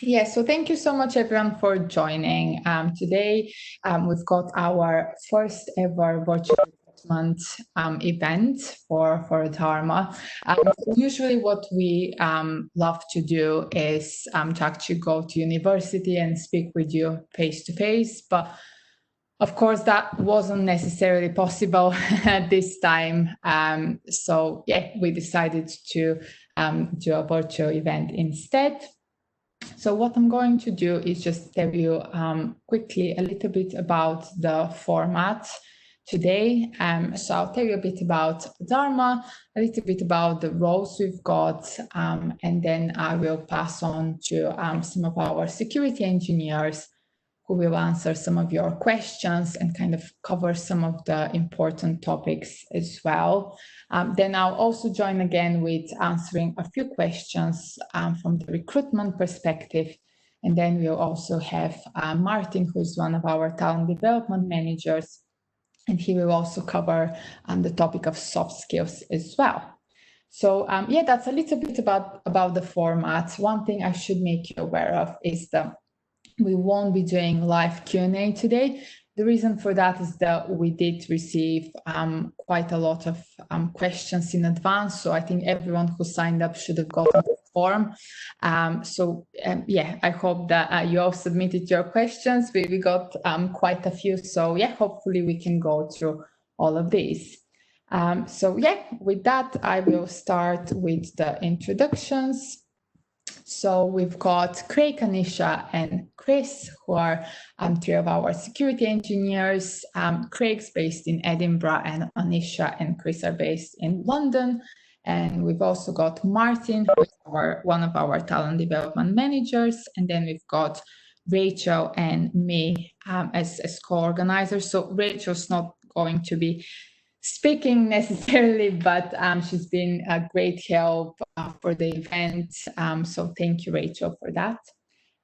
Yeah, so thank you so much, everyone, for joining. Today, we've got our first ever virtual recruitment event for Dharma. Usually, what we love to do is to actually go to university and speak with you face to face, but of course, that wasn't necessarily possible at this time. So, yeah, we decided to do a virtual event instead. So what I'm going to do is just tell you quickly a little bit about the format today. So I'll tell you a bit about Dharma, a little bit about the roles we've got, and then I will pass on to some of our security engineers who will answer some of your questions and kind of cover some of the important topics as well. Then I'll also join again with answering a few questions from the recruitment perspective. And then we'll also have Martin, who's one of our talent development managers, and he will also cover the topic of soft skills as well. So yeah, that's a little bit about the format. One thing I should make you aware of is we won't be doing live Q&A today. The reason for that is that we did receive quite a lot of questions in advance. So I think everyone who signed up should have gotten the form. Yeah, I hope that you all submitted your questions. We got quite a few. So yeah, hopefully we can go through all of these. So yeah, with that, I will start with the introductions. So we've got Craig, Anisha, and Chris, who are three of our security engineers. Craig's based in Edinburgh, and Anisha and Chris are based in London. And we've also got Martin, who is one of our talent development managers. And then we've got Rachel and me as co-organizers. So Rachel's not going to be speaking necessarily, but she's been a great help for the event. So thank you, Rachel, for that.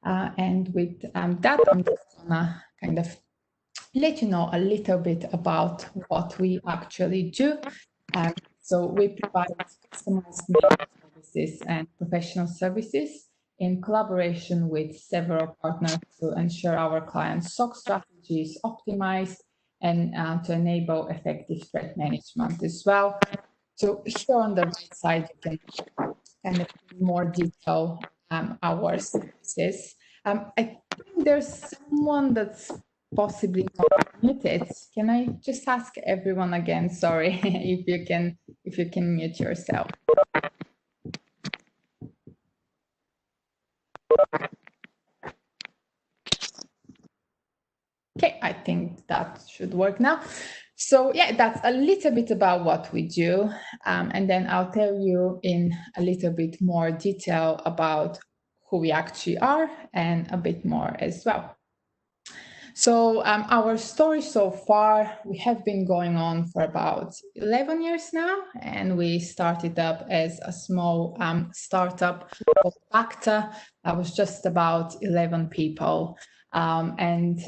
And with that, I'm just gonna kind of let you know a little bit about what we actually do. So we provide customized services and professional services in collaboration with several partners to ensure our clients' SOC strategy is optimized and to enable effective threat management as well. So here on the right side, you can kind of more detail our services. I think there's someone that's possibly not muted. Can I just ask everyone again? Sorry, if you can mute yourself. Okay, I think that should work now. So yeah, that's a little bit about what we do. And then I'll tell you in a little bit more detail about who we actually are and a bit more as well. So our story so far, we have been going on for about 11 years now, and we started up as a small startup called Vacta. That was just about 11 people. And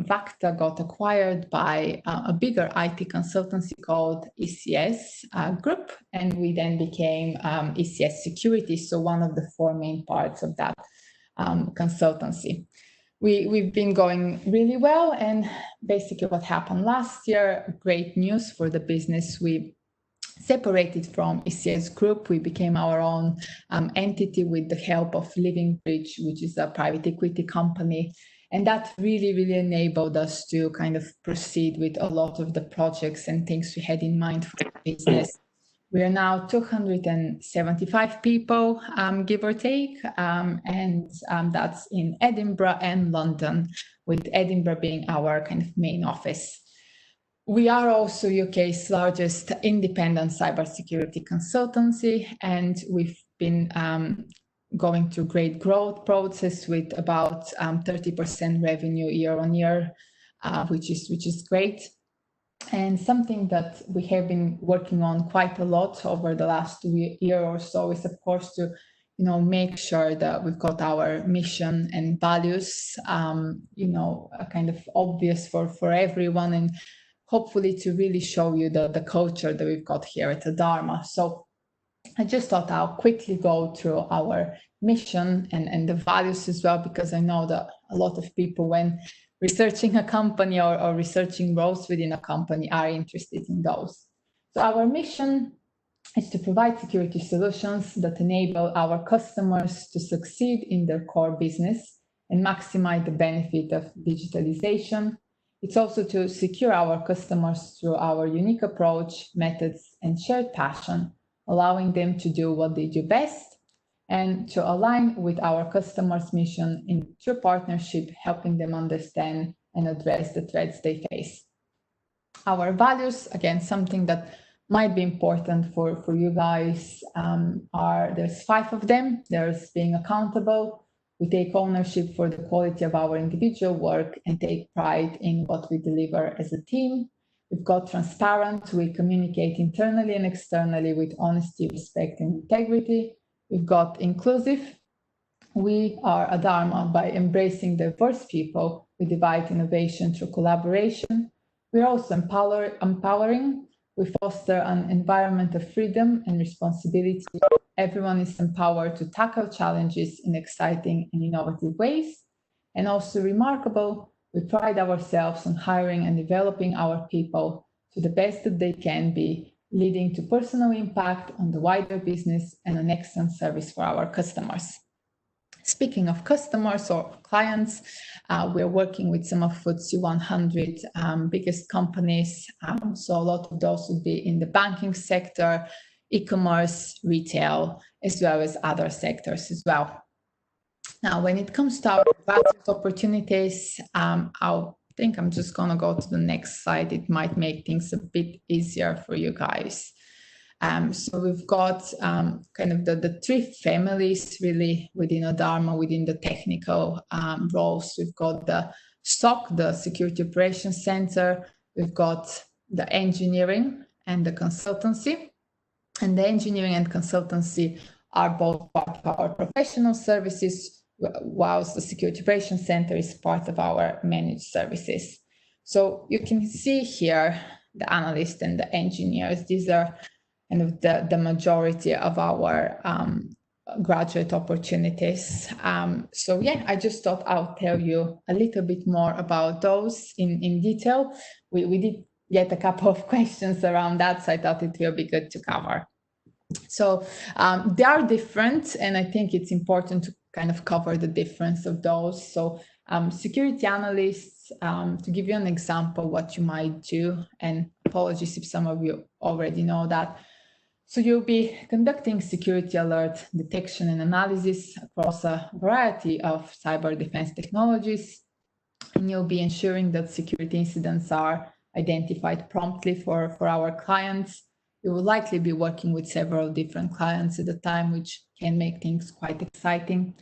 Vacta got acquired by a bigger IT consultancy called ECS Group, and we then became ECS Security, so one of the four main parts of that consultancy. We've been going really well, and basically what happened last year, great news for the business. We separated from ECS Group. We became our own entity with the help of Living Bridge, which is a private equity company. And that really, really enabled us to kind of proceed with a lot of the projects and things we had in mind for the business. We are now 275 people, give or take, and that's in Edinburgh and London, with Edinburgh being our kind of main office. We are also UK's largest independent cybersecurity consultancy, and we've been going through great growth process with about 30% revenue year on year, which is great. And something that we have been working on quite a lot over the last year or so is, of course, to make sure that we've got our mission and values, kind of obvious for everyone, and hopefully to really show you the culture that we've got here at Adarma. So I just thought I'll quickly go through our mission and the values as well, because I know that a lot of people, when researching a company or researching roles within a company, are interested in those. So our mission is to provide security solutions that enable our customers to succeed in their core business and maximize the benefit of digitalization. It's also to secure our customers through our unique approach, methods, and shared passion, allowing them to do what they do best, and to align with our customers' mission in true partnership, helping them understand and address the threats they face. Our values, again, something that might be important for you guys, there's 5 of them. There's being accountable. We take ownership for the quality of our individual work and take pride in what we deliver as a team. We've got transparent. We communicate internally and externally with honesty, respect, and integrity. We've got inclusive. We are Adarma. By embracing diverse people, we divide innovation through collaboration. We're also empowering. We foster an environment of freedom and responsibility. Everyone is empowered to tackle challenges in exciting and innovative ways. And also remarkable, we pride ourselves on hiring and developing our people to the best that they can be, leading to personal impact on the wider business and an excellent service for our customers. Speaking of customers or clients, we're working with some of FTSE 100 biggest companies. So a lot of those would be in the banking sector, e-commerce, retail, as well as other sectors as well. Now, when it comes to our values opportunities, I think I'm just going to go to the next slide. It might make things a bit easier for you guys. So we've got kind of the 3 families really within Adarma, within the technical roles. We've got the SOC, the Security Operations Center. We've got the engineering and the consultancy. And the engineering and consultancy are both part of our professional services, whilst the Security Operations Center is part of our managed services. So you can see here the analysts and the engineers. These are kind of the majority of our graduate opportunities. So yeah, I just thought I'll tell you a little bit more about those in detail. We did get a couple of questions around that, so I thought it will be good to cover. So they are different, and I think it's important to kind of cover the difference of those. So security analysts, to give you an example what you might do, and apologies if some of you already know that. So you'll be conducting security alert detection and analysis across a variety of cyber defense technologies, and you'll be ensuring that security incidents are identified promptly for our clients. You will likely be working with several different clients at a time, which can make things quite exciting.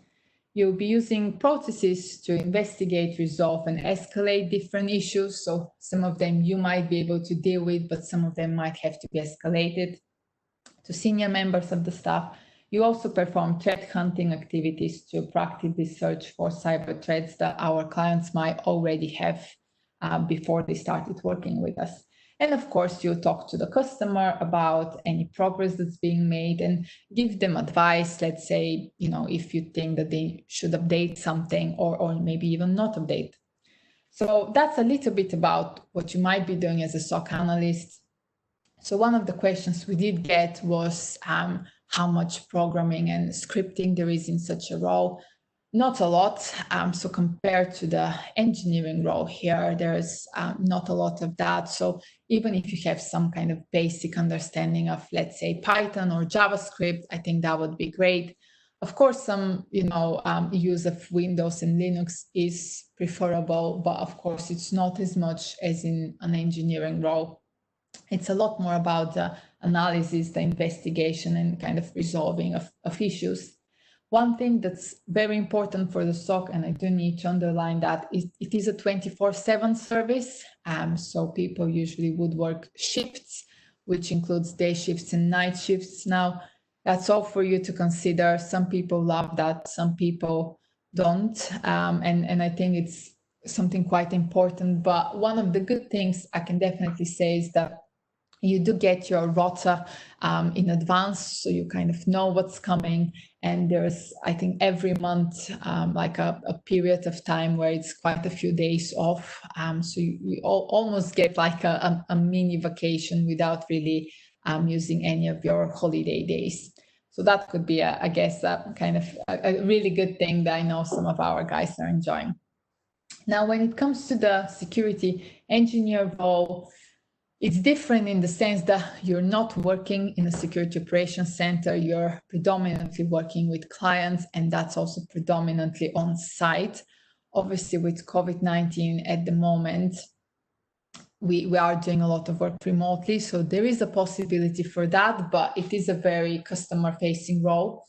You'll be using processes to investigate, resolve, and escalate different issues. So some of them you might be able to deal with, but some of them might have to be escalated to senior members of the staff. You also perform threat hunting activities to proactively search for cyber threats that our clients might already have before they started working with us. And of course, you talk to the customer about any progress that's being made and give them advice. Let's say, if you think that they should update something or maybe even not update. So that's a little bit about what you might be doing as a SOC analyst. So one of the questions we did get was how much programming and scripting there is in such a role. Not a lot. So compared to the engineering role here, there's not a lot of that. So even if you have some kind of basic understanding of, let's say, Python or JavaScript, I think that would be great. Of course, some use of Windows and Linux is preferable, but of course, it's not as much as in an engineering role. It's a lot more about the analysis, the investigation, and kind of resolving of issues. One thing that's very important for the SOC, and I do need to underline that, is it is a 24/7 service. So people usually would work shifts, which includes day shifts and night shifts. Now, that's all for you to consider. Some people love that, some people don't. And I think it's something quite important. But one of the good things I can definitely say is that You do get your rota in advance, so you kind of know what's coming. And there's, I think, every month like a period of time where it's quite a few days off. So you almost get like a mini vacation without really using any of your holiday days. So that could be, I guess, a kind of a really good thing that I know some of our guys are enjoying. Now, when it comes to the security engineer role, it's different in the sense that you're not working in a security operations center. You're predominantly working with clients, and that's also predominantly on site. Obviously, with COVID-19 at the moment, we are doing a lot of work remotely, so there is a possibility for that, but it is a very customer-facing role,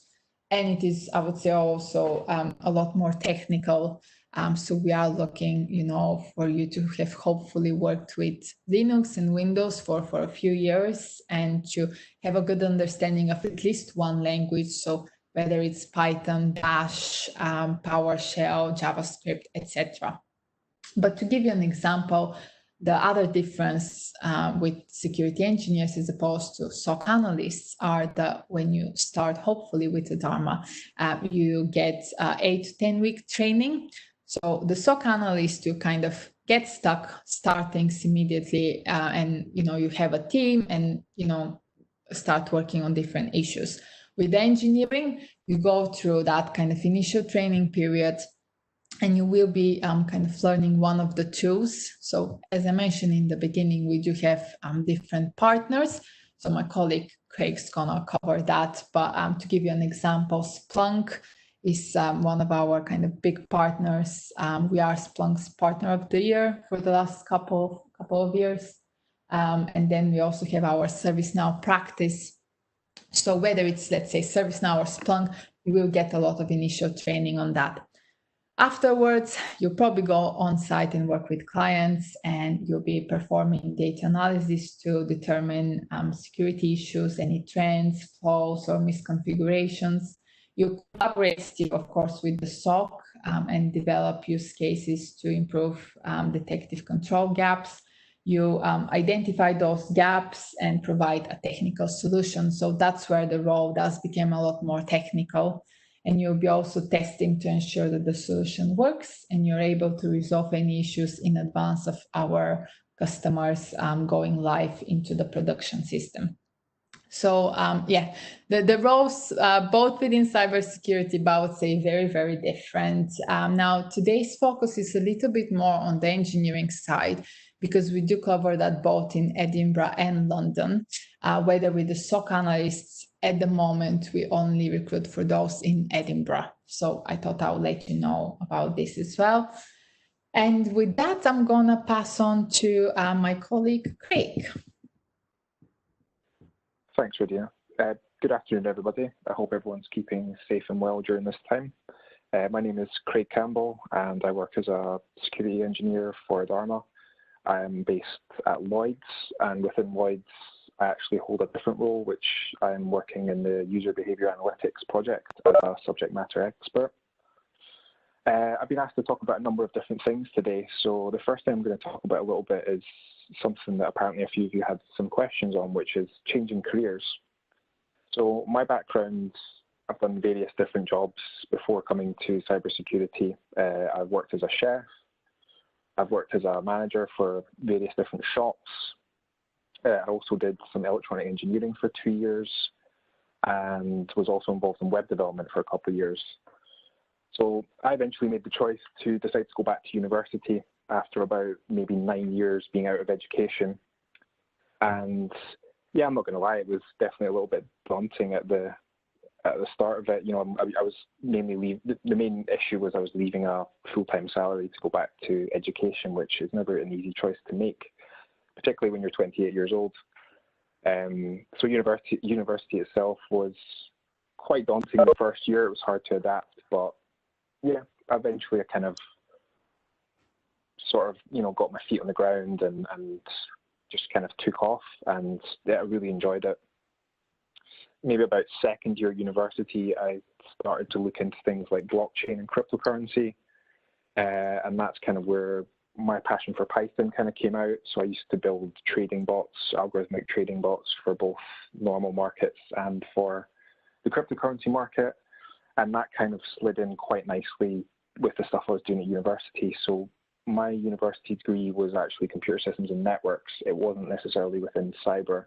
and it is, I would say, also a lot more technical. So we are looking, for you to have hopefully worked with Linux and Windows for a few years and to have a good understanding of at least one language. So whether it's Python, Bash, PowerShell, JavaScript, etc. But to give you an example, the other difference with security engineers as opposed to SOC analysts are that when you start, hopefully with the Dharma, you get 8 to 10 week training. So the SOC analyst, you kind of get stuck starting immediately, and you have a team and start working on different issues. With engineering, you go through that kind of initial training period, and you will be kind of learning one of the tools. So as I mentioned in the beginning, we do have different partners. So my colleague Craig's gonna cover that. But to give you an example, Splunk is one of our kind of big partners. We are Splunk's Partner of the Year for the last couple of years. And then we also have our ServiceNow practice. So whether it's, let's say, ServiceNow or Splunk, you will get a lot of initial training on that. Afterwards, you'll probably go on site and work with clients, and you'll be performing data analysis to determine security issues, any trends, flaws, or misconfigurations. You collaborate still, of course, with the SOC and develop use cases to improve detective control gaps. You identify those gaps and provide a technical solution. So that's where the role does become a lot more technical. And you'll be also testing to ensure that the solution works and you're able to resolve any issues in advance of our customers going live into the production system. So the roles both within cybersecurity, but I would say very, very different. Now, today's focus is a little bit more on the engineering side, because we do cover that both in Edinburgh and London, whether with the SOC analysts. At the moment, we only recruit for those in Edinburgh. So I thought I would let you know about this as well. And with that, I'm going to pass on to my colleague, Craig. Thanks, Rydia. Good afternoon, everybody. I hope everyone's keeping safe and well during this time. My name is Craig Campbell, and I work as a security engineer for Dharma. I'm based at Lloyd's, and within Lloyd's, I actually hold a different role, which I'm working in the user behavior analytics project as a subject matter expert. I've been asked to talk about a number of different things today. So the first thing I'm going to talk about a little bit is something that apparently a few of you had some questions on, which is changing careers. So my background, I've done various different jobs before coming to cybersecurity. I've worked as a chef. I've worked as a manager for various different shops. I also did some electronic engineering for 2 years and was also involved in web development for a couple of years. So I eventually made the choice to decide to go back to university after about maybe 9 years being out of education. And yeah, I'm not going to lie, it was definitely a little bit daunting at the start of it. I was mainly the main issue was I was leaving a full-time salary to go back to education, which is never an easy choice to make, particularly when you're 28 years old. So university itself was quite daunting the first year. It was hard to adapt, but yeah, eventually I kind of sort of, got my feet on the ground and just kind of took off, and yeah, I really enjoyed it. Maybe about second year university, I started to look into things like blockchain and cryptocurrency, and that's kind of where my passion for Python kind of came out. So I used to build trading bots, algorithmic trading bots for both normal markets and for the cryptocurrency market. And that kind of slid in quite nicely with the stuff I was doing at university. So my university degree was actually computer systems and networks. It wasn't necessarily within cyber,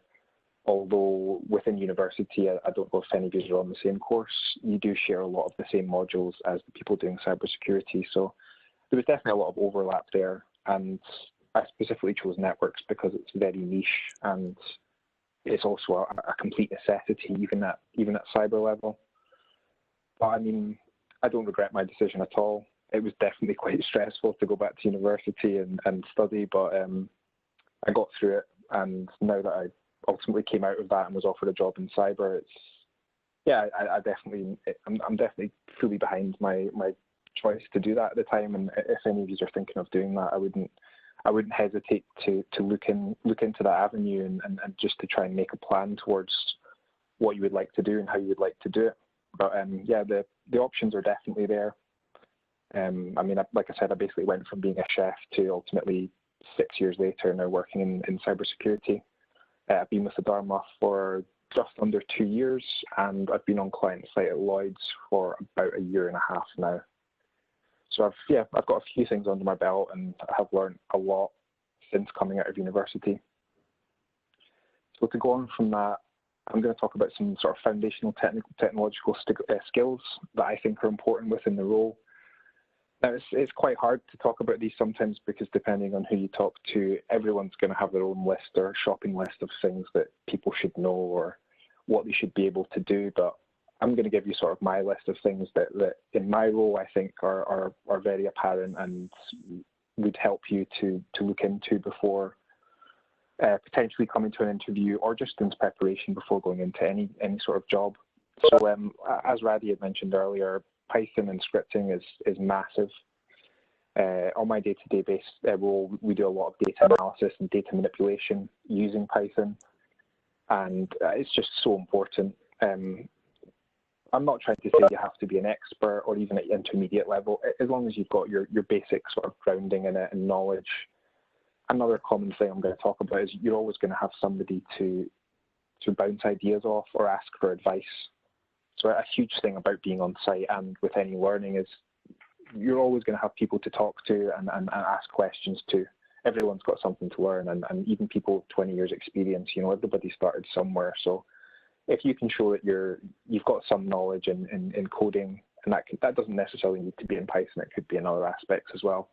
although within university, I don't know if any of you are on the same course, you do share a lot of the same modules as the people doing cybersecurity. So there was definitely a lot of overlap there. And I specifically chose networks because it's very niche and it's also a complete necessity, even at cyber level. But I mean, I don't regret my decision at all. It was definitely quite stressful to go back to university and study, but I got through it. And now that I ultimately came out of that and was offered a job in cyber, I'm definitely fully behind my choice to do that at the time. And if any of you are thinking of doing that, I wouldn't hesitate to look into that avenue and just to try and make a plan towards what you would like to do and how you would like to do it. But the options are definitely there. I mean, like I said, I basically went from being a chef to ultimately 6 years later now working in cybersecurity. I've been with Adarma for just under 2 years, and I've been on client site at Lloyd's for about 1.5 years now. So I've got a few things under my belt, and I have learned a lot since coming out of university. So to go on from that, I'm going to talk about some sort of foundational technological skills that I think are important within the role. Now, it's quite hard to talk about these sometimes because depending on who you talk to, everyone's going to have their own list or shopping list of things that people should know or what they should be able to do. But I'm going to give you sort of my list of things that in my role I think are very apparent and would help you to look into before potentially coming to an interview or just in preparation before going into any sort of job. So as Radhi had mentioned earlier, Python and scripting is massive. On my day-to-day role, we do a lot of data analysis and data manipulation using Python, and it's just so important. I'm not trying to say you have to be an expert or even at intermediate level, as long as you've got your basic sort of grounding in it and knowledge. Another common thing I'm going to talk about is you're always going to have somebody to bounce ideas off or ask for advice. So a huge thing about being on site and with any learning is you're always going to have people to talk to and ask questions to. Everyone's got something to learn, and even people with 20 years experience, everybody started somewhere. So if you can show that you've got some knowledge in coding, and that doesn't necessarily need to be in Python, it could be in other aspects as well.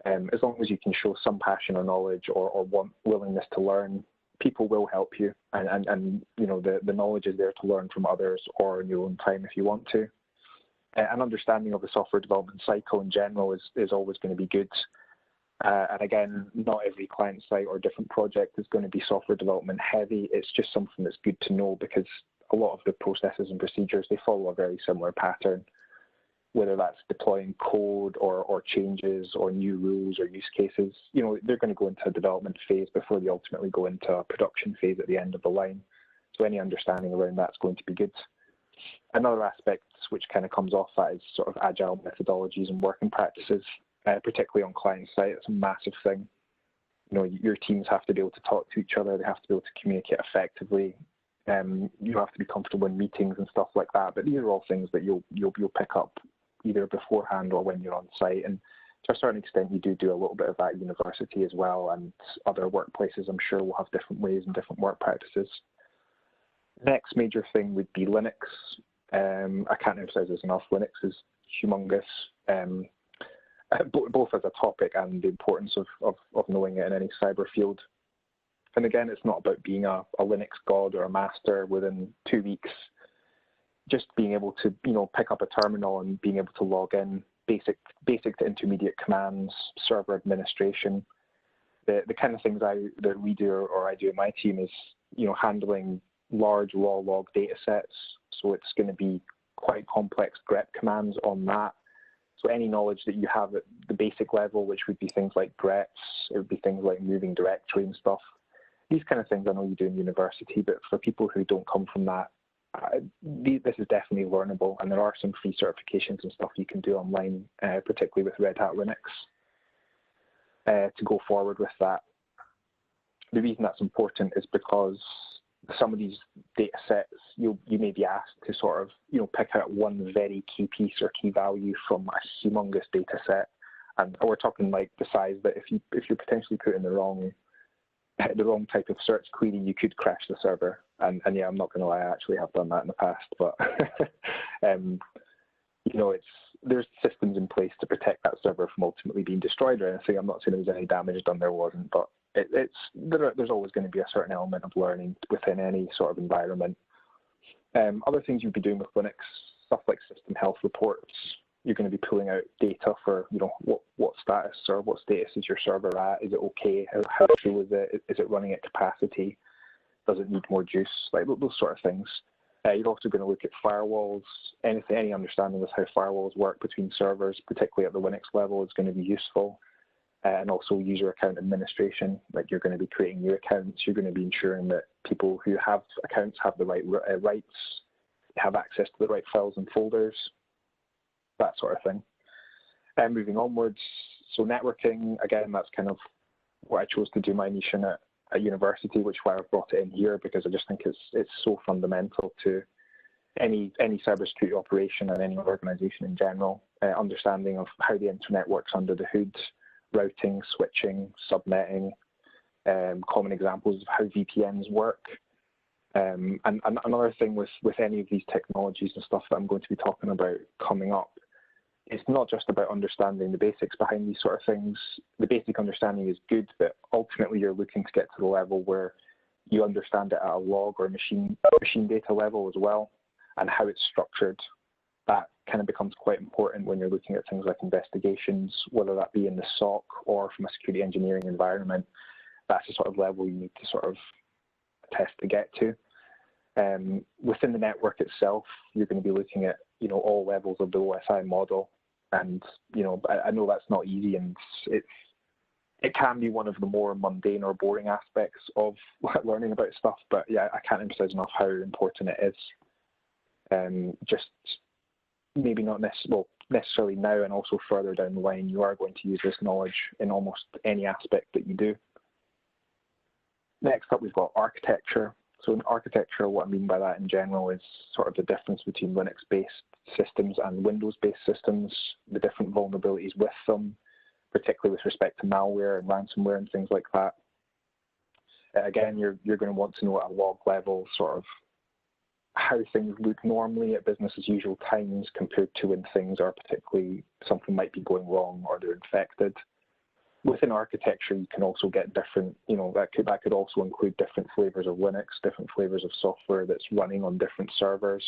As long as you can show some passion or knowledge or willingness to learn, people will help you, and the knowledge is there to learn from others or in your own time if you want to. An understanding of the software development cycle in general is always going to be good. And again, not every client site or different project is going to be software development heavy. It's just something that's good to know because a lot of the processes and procedures, they follow a very similar pattern, whether that's deploying code or changes or new rules or use cases. They're going to go into a development phase before they ultimately go into a production phase at the end of the line. So any understanding around that's going to be good. Another aspect which kind of comes off that is sort of agile methodologies and working practices, particularly on client site. It's a massive thing. Your teams have to be able to talk to each other. They have to be able to communicate effectively. You have to be comfortable in meetings and stuff like that. But these are all things that you'll pick up either beforehand or when you're on site. And to a certain extent, you do a little bit of that at university as well, and other workplaces, I'm sure, will have different ways and different work practices. Next major thing would be Linux. I can't emphasize this enough. Linux is humongous, both as a topic and the importance of knowing it in any cyber field. And again, it's not about being a Linux god or a master within 2 weeks. Just being able to, pick up a terminal and being able to log in, basic to intermediate commands, server administration. The kind of things that we do or I do in my team is, handling large raw log data sets. So it's going to be quite complex grep commands on that. So any knowledge that you have at the basic level, which would be things like greps, it would be things like moving directory and stuff. These kind of things I know you do in university, but for people who don't come from that, this is definitely learnable, and there are some free certifications and stuff you can do online, particularly with Red Hat Linux. to go forward with that. The reason that's important is because some of these data sets, you may be asked to sort of, pick out one very key piece or key value from a humongous data set. And we're talking like the size that if you're potentially putting the wrong type of search query, you could crash the server. And yeah, I'm not going to lie, I actually have done that in the past. But there's systems in place to protect that server from ultimately being destroyed or anything. I'm not saying there was any damage done, there wasn't, but there's always going to be a certain element of learning within any sort of environment. Other things you'd be doing with Linux, stuff like system health reports. You're going to be pulling out data for, what status or what status is your server at? Is it okay? How full is it? Is it running at capacity? Does it need more juice? Like those sort of things. You're also going to look at firewalls. Any understanding of how firewalls work between servers, particularly at the Linux level, is going to be useful. And also user account administration, like you're going to be creating new accounts. You're going to be ensuring that people who have accounts have the right rights, have access to the right files and folders, that sort of thing. And moving onwards, so networking, again, that's kind of what I chose to do my niche in at university, which is why I've brought it in here, because I just think it's so fundamental to any cybersecurity operation and any organization in general. Understanding of how the internet works under the hood, routing, switching, subnetting, common examples of how VPNs work. And another thing with any of these technologies and stuff that I'm going to be talking about coming up, it's not just about understanding the basics behind these sort of things. The basic understanding is good, but ultimately you're looking to get to the level where you understand it at a log or machine data level as well, and how it's structured. That kind of becomes quite important when you're looking at things like investigations, whether that be in the SOC or from a security engineering environment. That's the sort of level you need to sort of test to get to. Within the network itself, you're going to be looking at, all levels of the OSI model. And, I know that's not easy, and it can be one of the more mundane or boring aspects of learning about stuff. But yeah, I can't emphasize enough how important it is. Just maybe not necessarily now, and also further down the line, you are going to use this knowledge in almost any aspect that you do. Next up, we've got architecture. So in architecture, what I mean by that in general is sort of the difference between Linux-based systems and Windows-based systems, the different vulnerabilities with them, particularly with respect to malware and ransomware and things like that. Again, you're going to want to know at a log level sort of how things look normally at business as usual times compared to when things are particularly, something might be going wrong or they're infected. Within architecture, you can also get different, that could also include different flavors of Linux, different flavors of software that's running on different servers,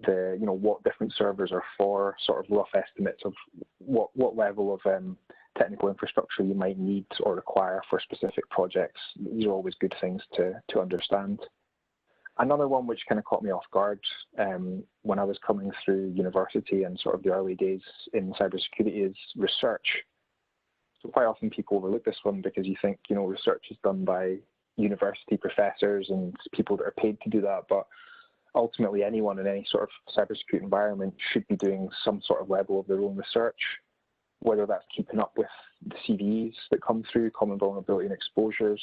what different servers are for, sort of rough estimates of what level of technical infrastructure you might need or require for specific projects. These are always good things to understand. Another one which kind of caught me off guard when I was coming through university and sort of the early days in cybersecurity is research. So quite often people overlook this one because you think, research is done by university professors and people that are paid to do that. But ultimately, anyone in any sort of cybersecurity environment should be doing some sort of level of their own research, whether that's keeping up with the CVEs that come through, common vulnerability and exposures,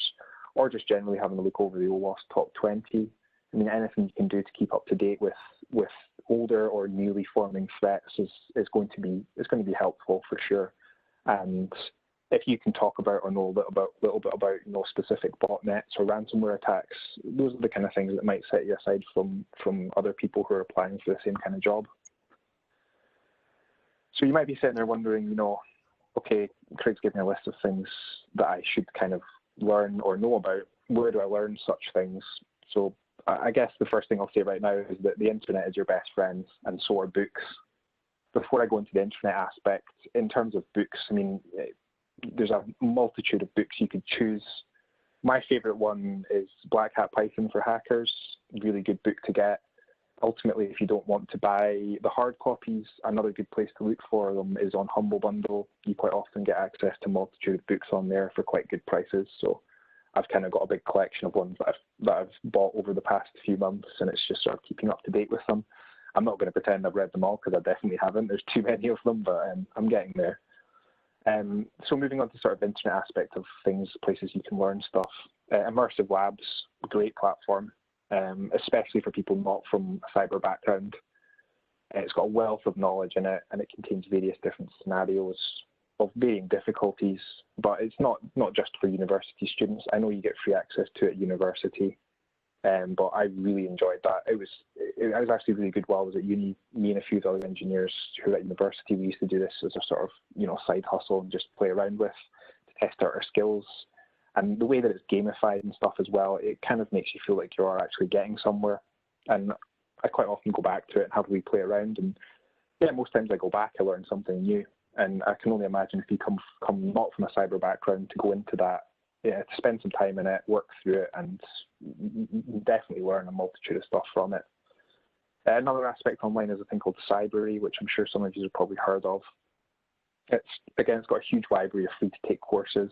or just generally having a look over the OWASP top 20. I mean, anything you can do to keep up to date with older or newly forming threats is going to be helpful for sure. And if you can talk about or know a little bit about specific botnets or ransomware attacks, those are the kind of things that might set you aside from other people who are applying for the same kind of job. So you might be sitting there wondering, okay, Craig's given me a list of things that I should kind of learn or know about. Where do I learn such things? So I guess the first thing I'll say right now is that the internet is your best friend, and so are books. Before I go into the internet aspect, in terms of books, I mean, there's a multitude of books you could choose. My favorite one is Black Hat Python for Hackers, really good book to get. Ultimately, if you don't want to buy the hard copies, another good place to look for them is on Humble Bundle. You quite often get access to a multitude of books on there for quite good prices. So I've kind of got a big collection of ones that I've bought over the past few months, and it's just sort of keeping up to date with them. I'm not going to pretend I've read them all because I definitely haven't. There's too many of them, but I'm getting there. So moving on to sort of internet aspect of things, places you can learn stuff. Immersive Labs, great platform, especially for people not from a cyber background. It's got a wealth of knowledge in it, and it contains various different scenarios of varying difficulties, but it's not just for university students. I know you get free access to it at university, but I really enjoyed that. It was actually really good while I was at uni. Me and a few of the other engineers who were at university, we used to do this as a sort of side hustle and just play around with to test out our skills. And the way that it's gamified and stuff as well, it kind of makes you feel like you are actually getting somewhere. And I quite often go back to it and have a wee play around. And yeah, most times I go back, I learn something new. And I can only imagine if you come not from a cyber background to go into that, to spend some time in it, work through it, and definitely learn a multitude of stuff from it. Another aspect online is a thing called Cybery, which I'm sure some of you have probably heard of. It's got a huge library of free-to-take courses,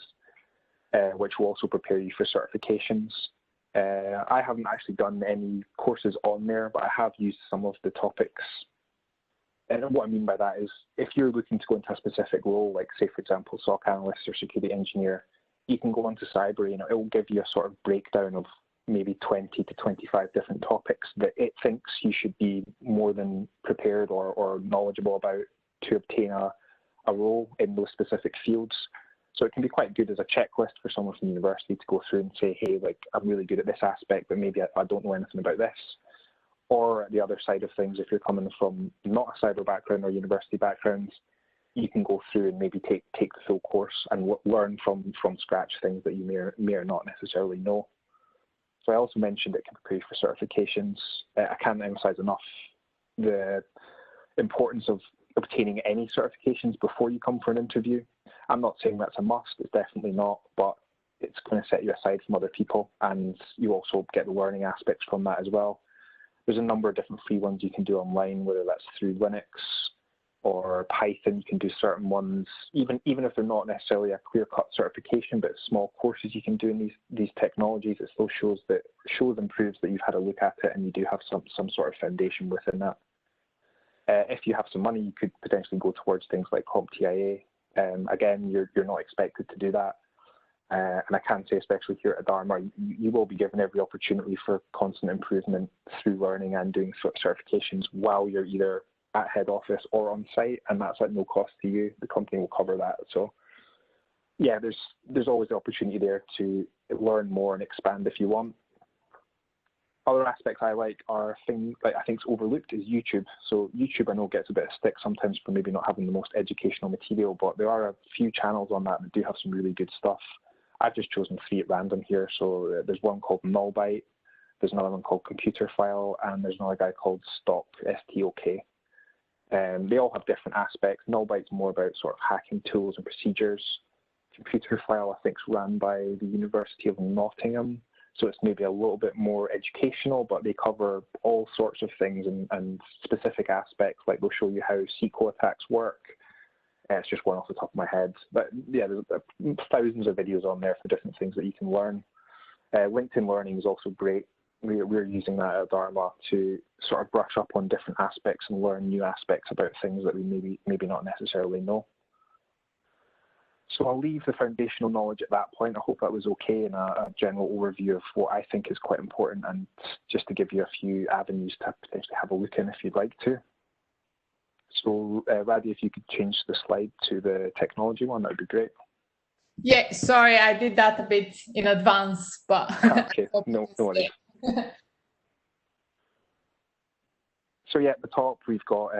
which will also prepare you for certifications. I haven't actually done any courses on there, but I have used some of the topics. And what I mean by that is, if you're looking to go into a specific role, like say, for example, SOC analyst or security engineer, you can go onto Cybery and it will give you a sort of breakdown of maybe 20 to 25 different topics that it thinks you should be more than prepared or knowledgeable about to obtain a role in those specific fields. So it can be quite good as a checklist for someone from university to go through and say, hey, like, I'm really good at this aspect, but maybe I don't know anything about this. Or the other side of things, if you're coming from not a cyber background or university background, you can go through and maybe take the full course and learn from scratch things that you may or not necessarily know. So I also mentioned it can prepare you for certifications. I can't emphasize enough the importance of obtaining any certifications before you come for an interview. I'm not saying that's a must, it's definitely not, but it's going to set you aside from other people, and you also get the learning aspects from that as well. There's a number of different free ones you can do online, whether that's through Linux or Python. You can do certain ones, even if they're not necessarily a clear-cut certification, but small courses you can do in these technologies. It still shows and proves that you've had a look at it and you do have some sort of foundation within that. If you have some money, you could potentially go towards things like CompTIA. Again, you're not expected to do that. And I can say, especially here at Dharma, you will be given every opportunity for constant improvement through learning and doing certifications while you're either at head office or on site, and that's at no cost to you. The company will cover that. So yeah, there's always the opportunity there to learn more and expand if you want. Other aspects I like are things like I think is overlooked is YouTube. So YouTube I know gets a bit of stick sometimes for maybe not having the most educational material, but there are a few channels on that do have some really good stuff. I've just chosen 3 at random here. So there's one called Nullbyte, there's another one called Computer File, and there's another guy called Stok, S-T-O-K. They all have different aspects. Nullbyte's more about sort of hacking tools and procedures. Computer File, I think, is run by the University of Nottingham, so it's maybe a little bit more educational, but they cover all sorts of things and specific aspects, like they'll show you how SQL attacks work. It's just one off the top of my head. But yeah, there's thousands of videos on there for different things that you can learn. LinkedIn Learning is also great. We're using that at Dharma to sort of brush up on different aspects and learn new aspects about things that we maybe not necessarily know. So I'll leave the foundational knowledge at that point. I hope that was okay in a general overview of what I think is quite important, and just to give you a few avenues to potentially have a look in if you'd like to. So Radi, if you could change the slide to the technology one, that would be great. Yeah, sorry, I did that a bit in advance, but okay, no worries. So yeah, at the top we've got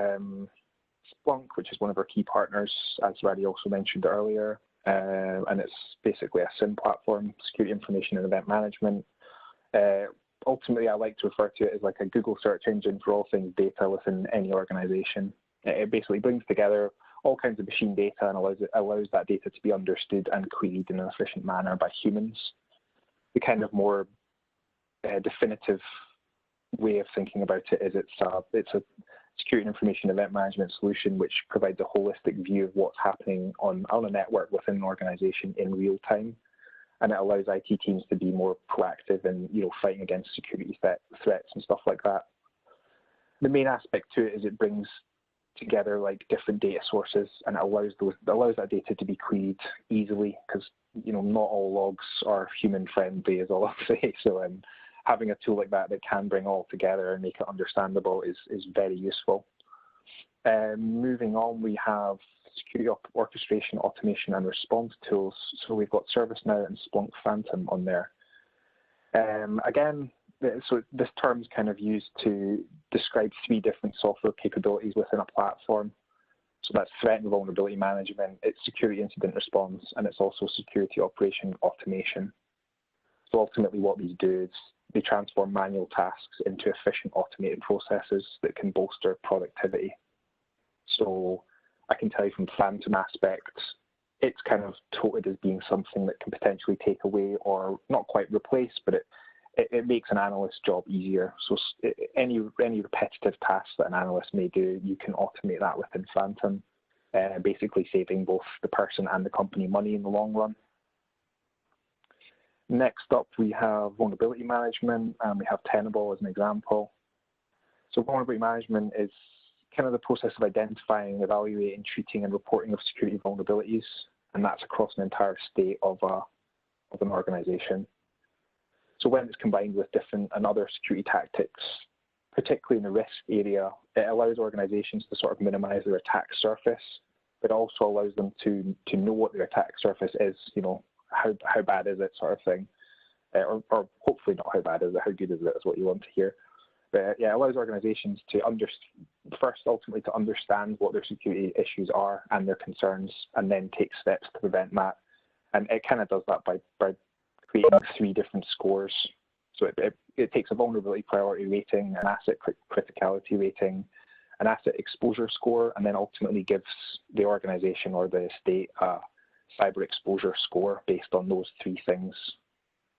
Splunk, which is one of our key partners, as Radi also mentioned earlier, and it's basically a SIM platform, security information and event management. Ultimately, I like to refer to it as like a Google search engine for all things data within any organization. It basically brings together all kinds of machine data and allows that data to be understood and queried in an efficient manner by humans. The kind of more definitive way of thinking about it is it's a security and information event management solution which provides a holistic view of what's happening on a network within an organization in real time, and it allows IT teams to be more proactive in fighting against security threats and stuff like that. The main aspect to it is it brings together like different data sources, and it allows that data to be queried easily, because not all logs are human friendly, is all I'll say. So having a tool like that can bring all together and make it understandable is very useful. Moving on, we have security orchestration, automation, and response tools. So we've got ServiceNow and Splunk Phantom on there. Again, so this term is kind of used to describe 3 different software capabilities within a platform. So that's threat and vulnerability management, it's security incident response, and it's also security operation automation. So ultimately what these do is they transform manual tasks into efficient automated processes that can bolster productivity. So I can tell you from Phantom aspect, it's kind of touted as being something that can potentially take away or not quite replace, but it makes an analyst's job easier. So any repetitive tasks that an analyst may do, you can automate that within Phantom, basically saving both the person and the company money in the long run. Next up, we have vulnerability management, and we have Tenable as an example. So vulnerability management is kind of the process of identifying, evaluating, treating, and reporting of security vulnerabilities, and that's across an entire state of an organization. So when it's combined with different and other security tactics, particularly in the risk area, it allows organizations to sort of minimize their attack surface, but also allows them to know what their attack surface is, how bad is it, sort of thing. Or hopefully not how bad is it, how good is it is what you want to hear. But yeah, it allows organizations to ultimately to understand what their security issues are and their concerns, and then take steps to prevent that. And it kind of does that by creating 3 different scores. So it takes a vulnerability priority rating, an asset criticality rating, an asset exposure score, and then ultimately gives the organization or the estate a cyber exposure score based on those 3 things.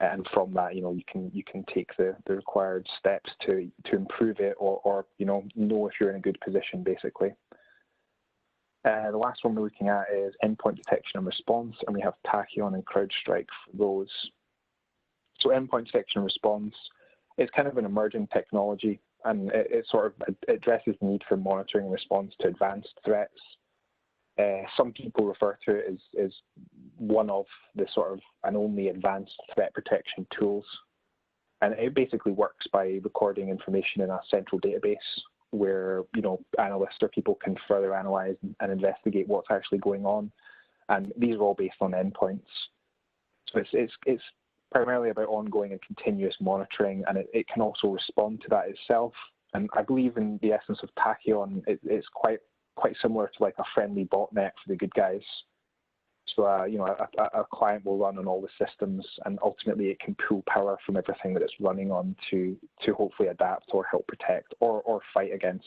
And from that, you can take the required steps to improve it, or know if you're in a good position, basically. The last one we're looking at is endpoint detection and response, and we have Tachyon and CrowdStrike for those. So endpoint detection and response is kind of an emerging technology, and it sort of addresses the need for monitoring and response to advanced threats. Some people refer to it as one of the sort of and only advanced threat protection tools. And it basically works by recording information in a central database where, analysts or people can further analyze and investigate what's actually going on. And these are all based on endpoints. So it's primarily about ongoing and continuous monitoring, and it can also respond to that itself. And I believe in the essence of Tachyon, it's quite similar to like a friendly botnet for the good guys. So, a client will run on all the systems, and ultimately it can pull power from everything that it's running on to hopefully adapt or help protect or fight against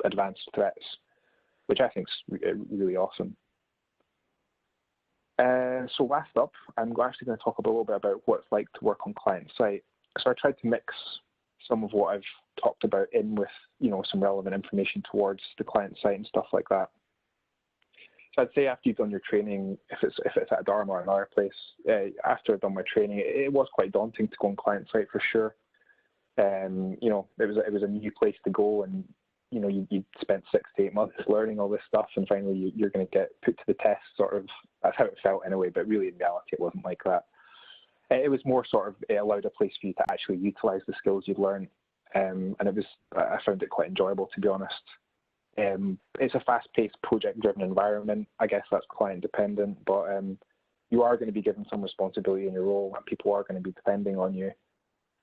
advanced threats, which I think is really awesome. So last up, I'm actually going to talk a little bit about what it's like to work on client site. So I tried to mix some of what I've talked about in with, some relevant information towards the client site and stuff like that. So I'd say after you've done your training, if it's at Dharma or another place, after I've done my training, it was quite daunting to go on client site for sure. It was a new place to go, and you'd spent 6 to 8 months learning all this stuff, and finally you're going to get put to the test. Sort of, that's how it felt anyway. But really, in reality, it wasn't like that. It was more sort of, it allowed a place for you to actually utilize the skills you'd learned, and I found it quite enjoyable, to be honest. It's a fast-paced, project-driven environment. I guess that's client-dependent, but you are going to be given some responsibility in your role, and people are going to be depending on you.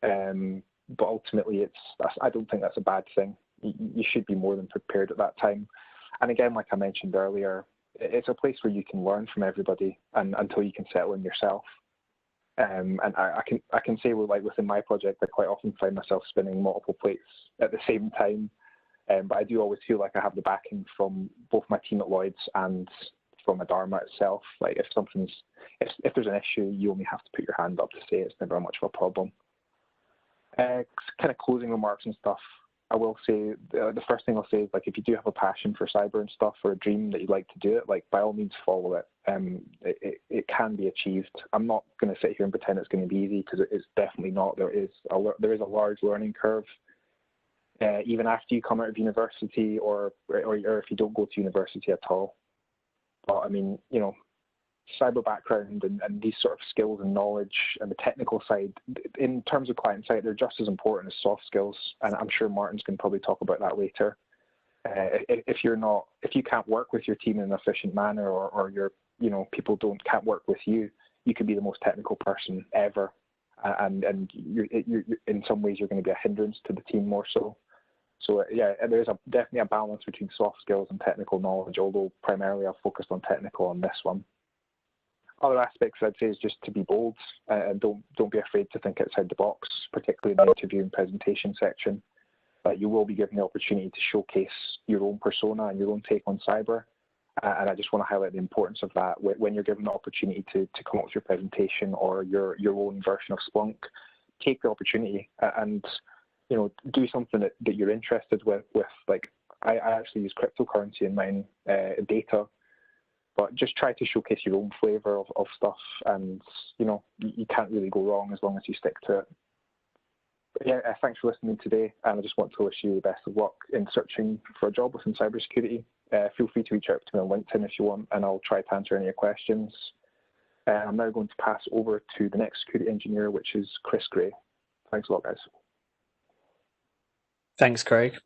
But ultimately, I don't think that's a bad thing. You should be more than prepared at that time. And again, like I mentioned earlier, it's a place where you can learn from everybody, and until you can settle in yourself. And I can say, within my project, I quite often find myself spinning multiple plates at the same time. But I do always feel like I have the backing from both my team at Lloyd's and from Adarma itself. Like if there's an issue, you only have to put your hand up to say it's never much of a problem. Kind of closing remarks and stuff. I will say the first thing I'll say is, like, if you do have a passion for cyber and stuff, or a dream that you'd like to do it, like, by all means follow it. It can be achieved. I'm not going to sit here and pretend it's going to be easy, because it is definitely not. There is a large learning curve. even after you come out of university, or if you don't go to university at all. But I mean, you know, cyber background and these sort of skills and knowledge and the technical side, in terms of client side, they're just as important as soft skills. And I'm sure Martin's going to probably talk about that later. If you can't work with your team in an efficient manner, or people can't work with you, you could be the most technical person ever, and you're in some ways you're going to be a hindrance to the team more so. So yeah, there's definitely a balance between soft skills and technical knowledge, although primarily I've focused on technical on this one. Other aspects I'd say is just to be bold, and don't be afraid to think outside the box, particularly in the interview and presentation section. You will be given the opportunity to showcase your own persona and your own take on cyber, and I just want to highlight the importance of that. When you're given the opportunity to come up with your presentation or your own version of Splunk, take the opportunity and do something that you're interested with. Like I actually use cryptocurrency in mine, data. But just try to showcase your own flavour of stuff, and you can't really go wrong as long as you stick to it. But yeah, thanks for listening today, and I just want to wish you the best of luck in searching for a job within cybersecurity. Feel free to reach out to me on LinkedIn if you want, and I'll try to answer any of your questions. I'm now going to pass over to the next security engineer, which is Chris Gray. Thanks a lot, guys. Thanks, Craig.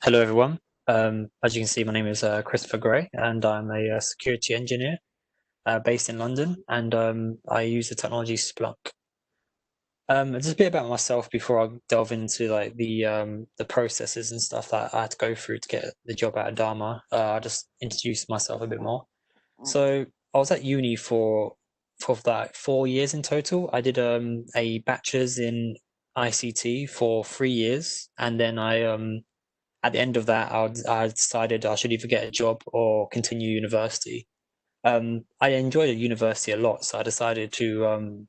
Hello, everyone. As you can see, my name is Christopher Gray, and I'm a security engineer based in London, and I use the technology Splunk. Just a bit about myself before I delve into like the processes and stuff that I had to go through to get the job at Adarma. I'll just introduce myself a bit more. So I was at uni for like 4 years in total. I did a bachelor's in ICT for 3 years, and then I at the end of that, I decided I should either get a job or continue university. I enjoyed university a lot, so I decided to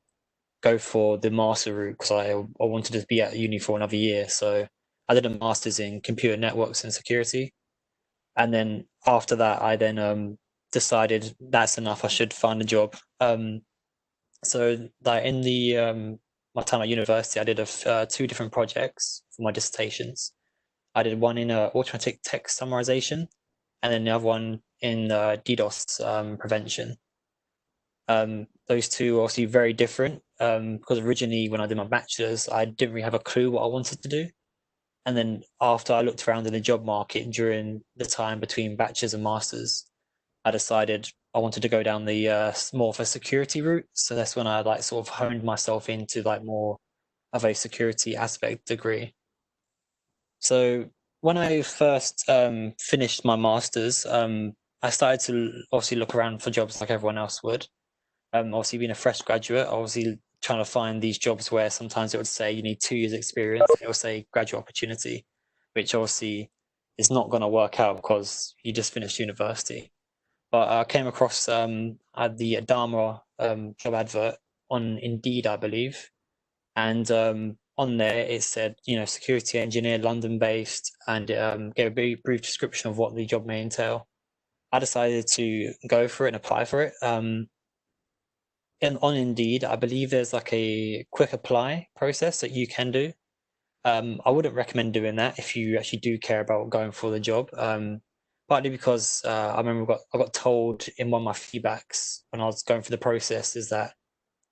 go for the master route because I wanted to be at uni for another year. So I did a master's in computer networks and security, and then after that, I then decided that's enough. I should find a job. So like in the my time at university, I did 2 different projects for my dissertations. I did one in automatic text summarization, and then the other one in DDoS prevention. Those two are obviously very different because originally when I did my bachelor's, I didn't really have a clue what I wanted to do. And then after I looked around in the job market during the time between bachelor's and master's, I decided I wanted to go down the more of a security route. So that's when I like sort of honed myself into like more of a security aspect degree. So when I first finished my master's, I started to obviously look around for jobs like everyone else would. Obviously being a fresh graduate, obviously trying to find these jobs where sometimes it would say you need 2 years experience, it will say graduate opportunity, which obviously is not going to work out because you just finished university. But I came across the Dharma job advert on Indeed, I believe, and on there it said, security engineer, London based, and gave a very brief description of what the job may entail. I decided to go for it and apply for it. And on Indeed, I believe there's like a quick apply process that you can do. I wouldn't recommend doing that if you actually do care about going for the job. Partly because I remember I got told in one of my feedbacks when I was going through the process is that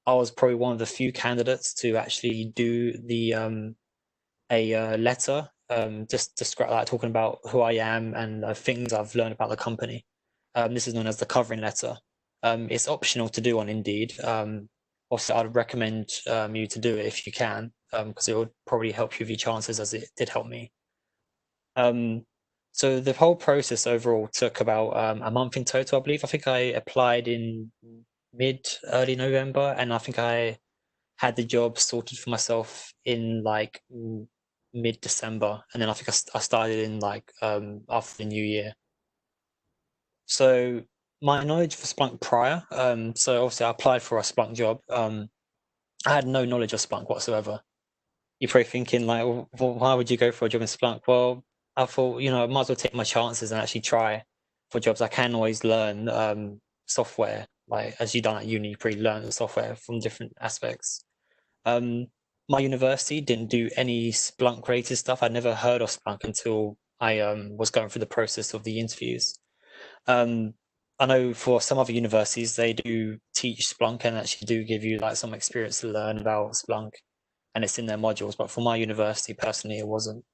I was probably one of the few candidates to actually do the a letter, just describe like talking about who I am and things I've learned about the company. This is known as the covering letter. It's optional to do on Indeed. Also, I'd recommend you to do it if you can, because it would probably help you with your chances, as it did help me. So the whole process overall took about a month in total, I believe. I think I applied in early November, and I think I had the job sorted for myself in like mid-December, and then I think I started in like after the new year. So my knowledge for Splunk prior, so obviously I applied for a Splunk job. I had no knowledge of Splunk whatsoever. You're probably thinking like, well, why would you go for a job in Splunk? Well, I thought, I might as well take my chances and actually try for jobs. I can always learn software, like as you done at uni, you probably learn the software from different aspects. my university didn't do any Splunk related stuff. I'd never heard of Splunk until I was going through the process of the interviews. I know for some other universities they do teach Splunk and actually do give you like some experience to learn about Splunk, and it's in their modules. But for my university personally, it wasn't.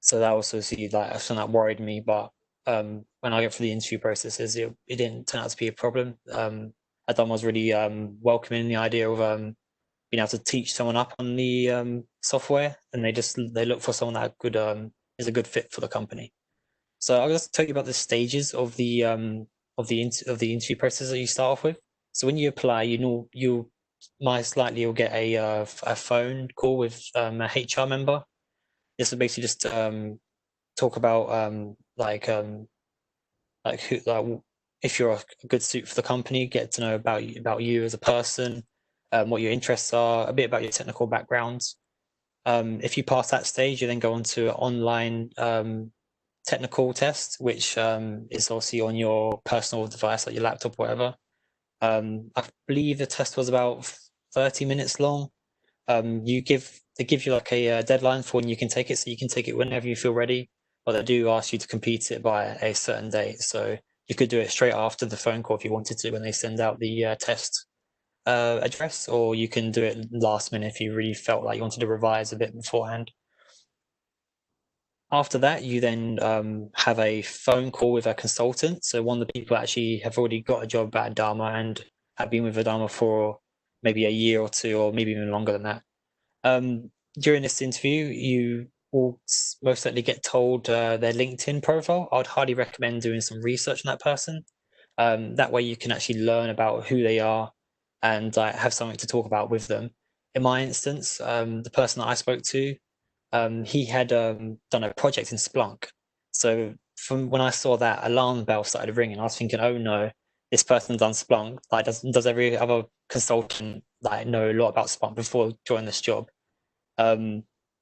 So that also see like something that worried me. But when I get through the interview processes, it didn't turn out to be a problem. Adam was really welcoming the idea of being able to teach someone up on the software, and they look for someone that could is a good fit for the company. So I'll just tell you about the stages of the interview process that you start off with. So when you apply, you most likely you'll get a phone call with a HR member. This will basically just talk about like who if you're a good suit for the company, get to know about you as a person, what your interests are, a bit about your technical background. If you pass that stage, you then go on to an online technical test, which is obviously on your personal device, like your laptop, or whatever. I believe the test was about 30 minutes long. They give you like a deadline for when you can take it, so you can take it whenever you feel ready. But they do ask you to complete it by a certain date, so you could do it straight after the phone call if you wanted to, when they send out the test address, or you can do it last minute if you really felt like you wanted to revise a bit beforehand. After that, you then have a phone call with a consultant. So one of the people actually have already got a job at Dharma and have been with Adarma for maybe a year or two, or maybe even longer than that. During this interview, you will most likely get told their LinkedIn profile. I'd highly recommend doing some research on that person. That way you can actually learn about who they are and have something to talk about with them. In my instance, the person that I spoke to, he had done a project in Splunk. So from when I saw that alarm bell started ringing, I was thinking, oh no, this person's done Splunk. Like, does every other consultant like know a lot about Splunk before joining this job?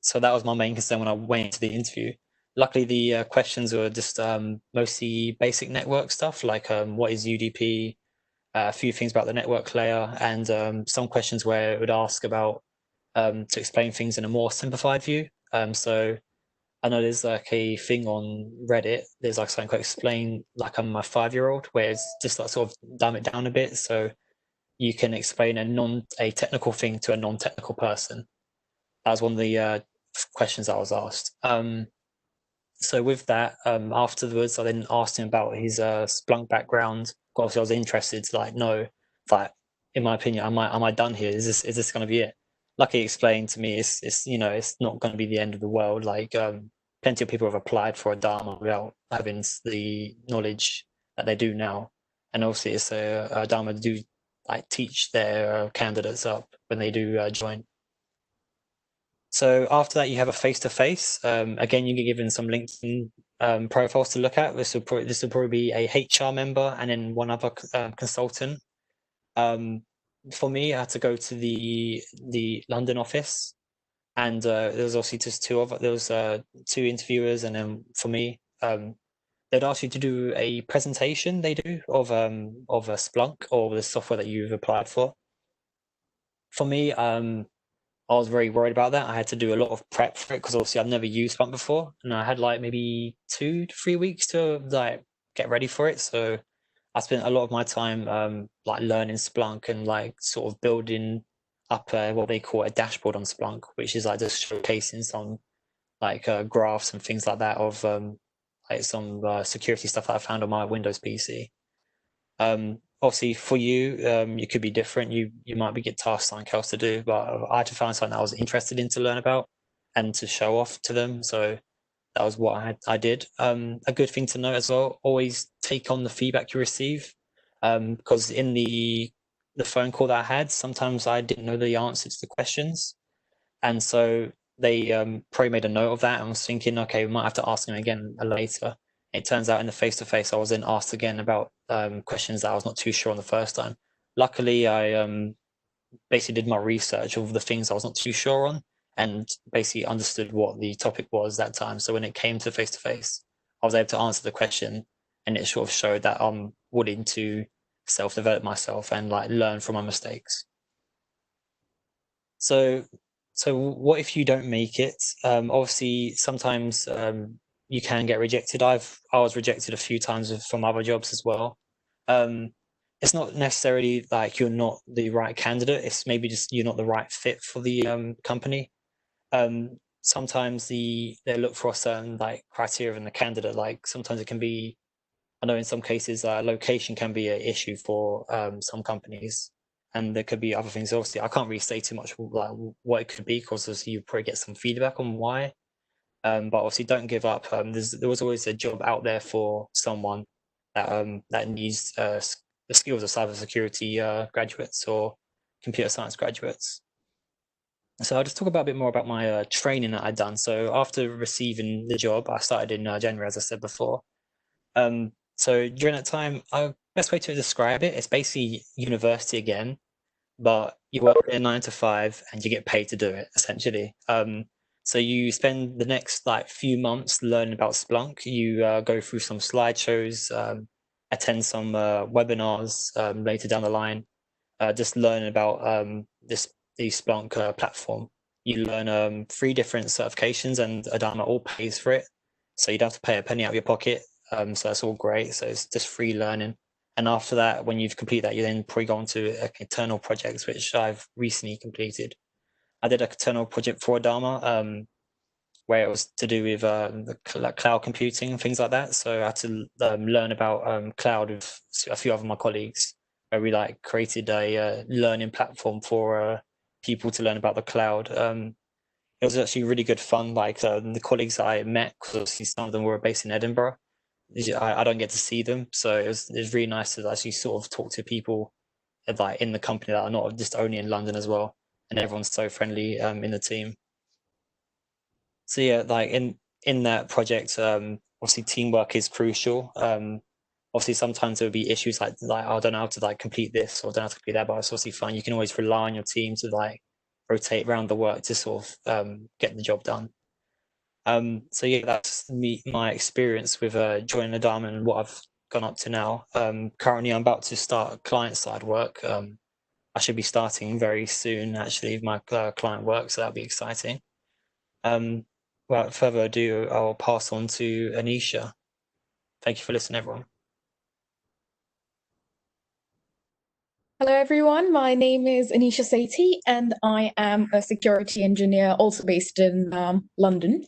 So that was my main concern when I went into the interview. Luckily, the questions were just mostly basic network stuff, like what is UDP, a few things about the network layer, and some questions where it would ask about to explain things in a more simplified view. So I know there's like a thing on Reddit. There's like something called explain like I'm a 5-year-old, where it's just like sort of dumb it down a bit, so you can explain a technical thing to a non-technical person. That was one of the questions I was asked. So with that, afterwards, I then asked him about his Splunk background. Obviously, I was interested to like know, like, in my opinion, am I done here? Is this going to be it? Like he explained to me, it's it's not going to be the end of the world. Like plenty of people have applied for a Dharma without having the knowledge that they do now, and obviously it's a Dharma to do like teach their candidates up when they do join. So after that, you have a face-to-face. Again, you get given some LinkedIn profiles to look at. This will probably be a HR member and then one other consultant. For me, I had to go to the London office, and there was obviously just there was two interviewers, and then for me, they'd ask you to do a presentation. They do of a Splunk or the software that you've applied for. For me, I was very worried about that. I had to do a lot of prep for it because obviously I've never used Splunk before, and I had like maybe 2 to 3 weeks to like get ready for it. So I spent a lot of my time like learning Splunk and like sort of building up what they call a dashboard on Splunk, which is like just showcasing some like graphs and things like that of like some security stuff that I found on my Windows PC. Obviously, for you, you could be different. You might be get tasked something else to do, but I had to find something that I was interested in to learn about and to show off to them. So that was what I did. A good thing to note as well: always take on the feedback you receive, because in the phone call that I had, sometimes I didn't know the answer to the questions, and so they probably made a note of that and was thinking, okay, we might have to ask him again later. It turns out in the face-to-face, I was then asked again about questions that I was not too sure on the first time. Luckily, I basically did my research of the things I was not too sure on and basically understood what the topic was that time. So when it came to face-to-face, I was able to answer the question, and it sort of showed that I'm willing to self-develop myself and like learn from my mistakes. So what if you don't make it? Obviously, sometimes you can get rejected. I was rejected a few times from other jobs as well. It's not necessarily like you're not the right candidate. It's maybe just you're not the right fit for the company. Sometimes they look for a certain like criteria in the candidate. Like sometimes it can be, I know in some cases location can be an issue for some companies, and there could be other things. Obviously, I can't really say too much like what it could be because you probably get some feedback on why. But obviously, don't give up. There was always a job out there for someone that needs the skills of cybersecurity graduates or computer science graduates. So I'll just talk about a bit more about my training that I'd done. So after receiving the job, I started in January, as I said before. So during that time, best way to describe it, it's basically university again, but you work there 9 to 5 and you get paid to do it essentially. So you spend the next like few months learning about Splunk. You go through some slideshows, attend some webinars later down the line, just learn about the Splunk platform. You learn 3 different certifications, and Adarma all pays for it, so you don't have to pay a penny out of your pocket. So that's all great. So it's just free learning. And after that, when you've completed that, you then probably go on to internal projects, which I've recently completed. I did an internal project for Dharma, where it was to do with the cloud computing and things like that. So I had to learn about cloud with a few other my colleagues, where we like created a learning platform for people to learn about the cloud. It was actually really good fun. Like the colleagues I met, because some of them were based in Edinburgh. I don't get to see them, so it was really nice to actually sort of talk to people like in the company that are not just only in London as well, and everyone's so friendly in the team. So yeah, like in that project, obviously teamwork is crucial. Obviously sometimes there will be issues like I don't know how to like complete this or don't know how to complete that, but it's obviously fine. You can always rely on your team to like rotate around the work to sort of get the job done. So yeah, that's my experience with joining the Dharma and what I've gone up to now. Currently, I'm about to start client side work. I should be starting very soon, actually, with my client work, so that'll be exciting. Without further ado, I'll pass on to Anisha. Thank you for listening, everyone. Hello, everyone. My name is Anisha Sethi, and I am a security engineer also based in London.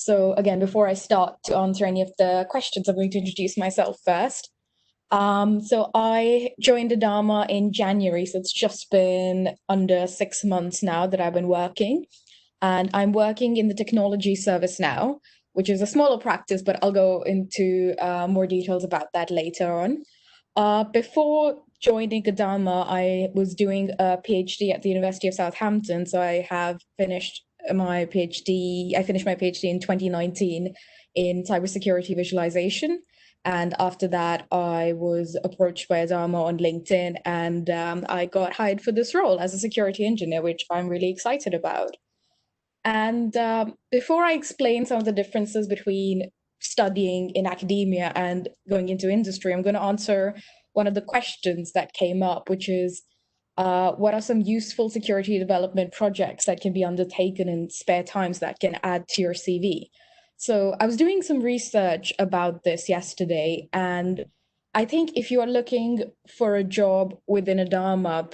So again, before I start to answer any of the questions, I'm going to introduce myself first. So I joined Adarma in January, so it's just been under 6 months now that I've been working. And I'm working in the technology service now, which is a smaller practice, but I'll go into more details about that later on. Before joining Dharma, I was doing a PhD at the University of Southampton. So I have finished my PhD. I finished my PhD in 2019 in cybersecurity visualization. And after that, I was approached by Dharma on LinkedIn, and I got hired for this role as a security engineer, which I'm really excited about. And before I explain some of the differences between studying in academia and going into industry, I'm going to answer one of the questions that came up, which is what are some useful security development projects that can be undertaken in spare times that can add to your CV? So I was doing some research about this yesterday, and I think if you are looking for a job within Adarma,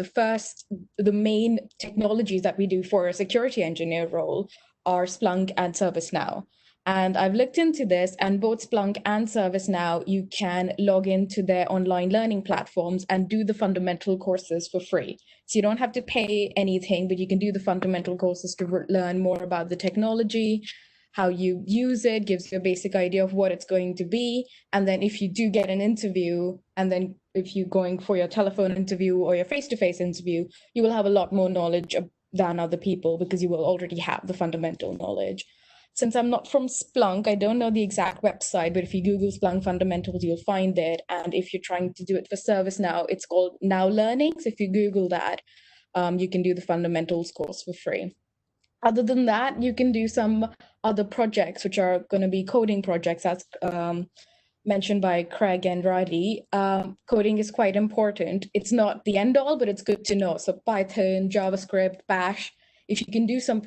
the main technologies that we do for a security engineer role are Splunk and ServiceNow. And I've looked into this, and both Splunk and ServiceNow, you can log into their online learning platforms and do the fundamental courses for free. So you don't have to pay anything, but you can do the fundamental courses to learn more about the technology, how you use it, gives you a basic idea of what it's going to be. And then if you do get an interview, and then if you're going for your telephone interview or your face-to-face interview, you will have a lot more knowledge than other people because you will already have the fundamental knowledge. Since I'm not from Splunk, I don't know the exact website, but if you Google Splunk fundamentals, you'll find it. And if you're trying to do it for ServiceNow, it's called Now Learning. So if you Google that, you can do the fundamentals course for free. Other than that, you can do some other projects, which are going to be coding projects, as mentioned by Craig and Riley. Coding is quite important. It's not the end all, but it's good to know. So Python, JavaScript, Bash, if you can do some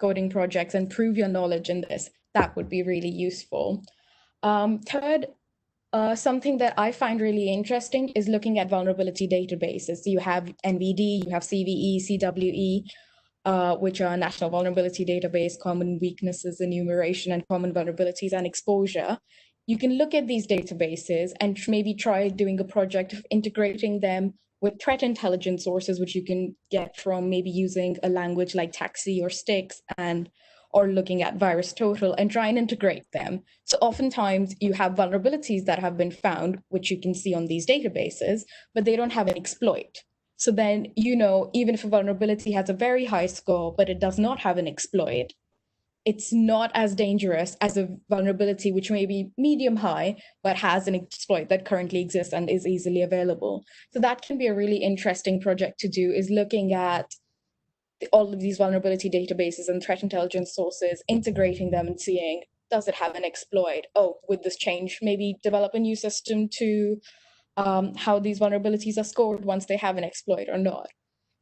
coding projects and prove your knowledge in this, that would be really useful. Third, something that I find really interesting is looking at vulnerability databases. So you have NVD, you have CVE, CWE, which are National Vulnerability Database, Common Weaknesses Enumeration, and Common Vulnerabilities and Exposure. You can look at these databases and maybe try doing a project of integrating them with threat intelligence sources, which you can get from maybe using a language like TAXI or STIX, or looking at VirusTotal and try and integrate them. So oftentimes you have vulnerabilities that have been found, which you can see on these databases, but they don't have an exploit. So then, even if a vulnerability has a very high score, but it does not have an exploit, it's not as dangerous as a vulnerability which may be medium high, but has an exploit that currently exists and is easily available. So that can be a really interesting project to do, is looking at all of these vulnerability databases and threat intelligence sources, integrating them and seeing, does it have an exploit? Oh, with this change, maybe develop a new system to how these vulnerabilities are scored once they have an exploit or not.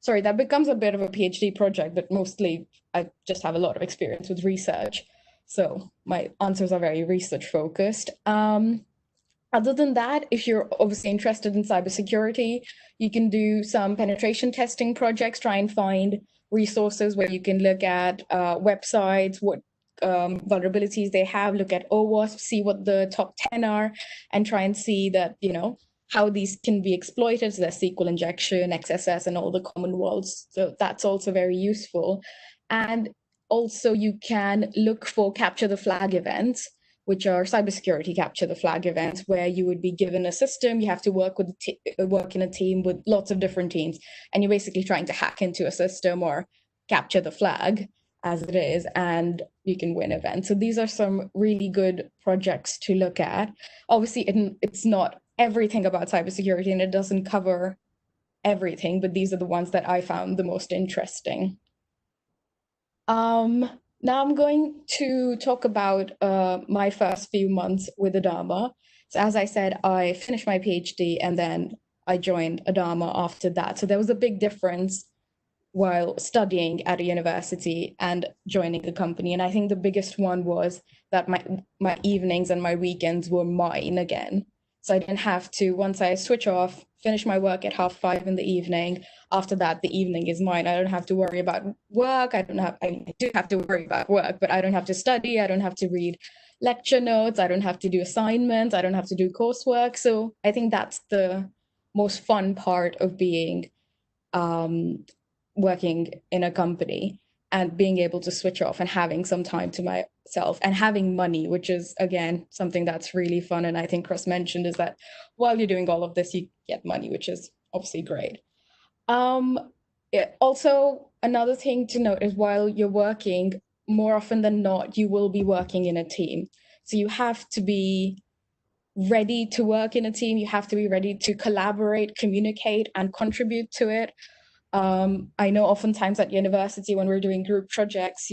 Sorry, that becomes a bit of a PhD project, but mostly I just have a lot of experience with research. So my answers are very research focused. Other than that, if you're obviously interested in cybersecurity, you can do some penetration testing projects, try and find resources where you can look at websites, what vulnerabilities they have, look at OWASP, see what the top 10 are, and try and see that, how these can be exploited. So there's SQL injection, XSS, and all the common worlds. So that's also very useful. And also you can look for capture the flag events, which are cybersecurity capture the flag events, where you would be given a system, you have to work in a team with lots of different teams, and you're basically trying to hack into a system or capture the flag as it is, and you can win events. So these are some really good projects to look at. Obviously, it's not everything about cybersecurity and it doesn't cover everything, but these are the ones that I found the most interesting. Now I'm going to talk about my first few months with Adarma. So as I said, I finished my PhD and then I joined Adarma after that. So there was a big difference while studying at a university and joining a company. And I think the biggest one was that my evenings and my weekends were mine again. So I didn't have to, once I switch off, finish my work at 5:30 in the evening, after that, the evening is mine. I don't have to worry about work. I do have to worry about work, but I don't have to study. I don't have to read lecture notes. I don't have to do assignments. I don't have to do coursework. So I think that's the most fun part of being working in a company, and being able to switch off and having some time to myself and having money, which is, again, something that's really fun. And I think Chris mentioned is that while you're doing all of this, you get money, which is obviously great. Also, another thing to note is while you're working, more often than not, you will be working in a team. So you have to be ready to work in a team. You have to be ready to collaborate, communicate, and contribute to it. I know oftentimes at university when we're doing group projects,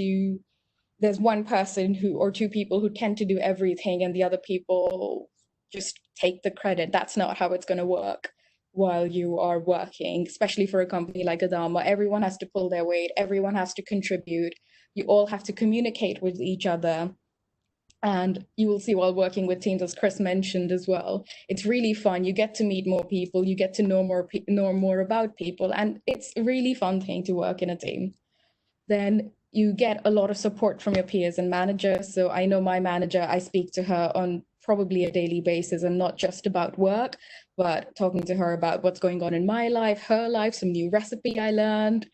there's one person or two people who tend to do everything and the other people just take the credit. That's not how it's going to work while you are working, especially for a company like Adarma. Everyone has to pull their weight. Everyone has to contribute. You all have to communicate with each other. And you will see while working with teams, as Chris mentioned as well, it's really fun. You get to meet more people, you get to know more about people, and it's a really fun thing to work in a team. Then you get a lot of support from your peers and managers. So I know my manager, I speak to her on probably a daily basis, and not just about work, but talking to her about what's going on in my life, her life, some new recipe I learned,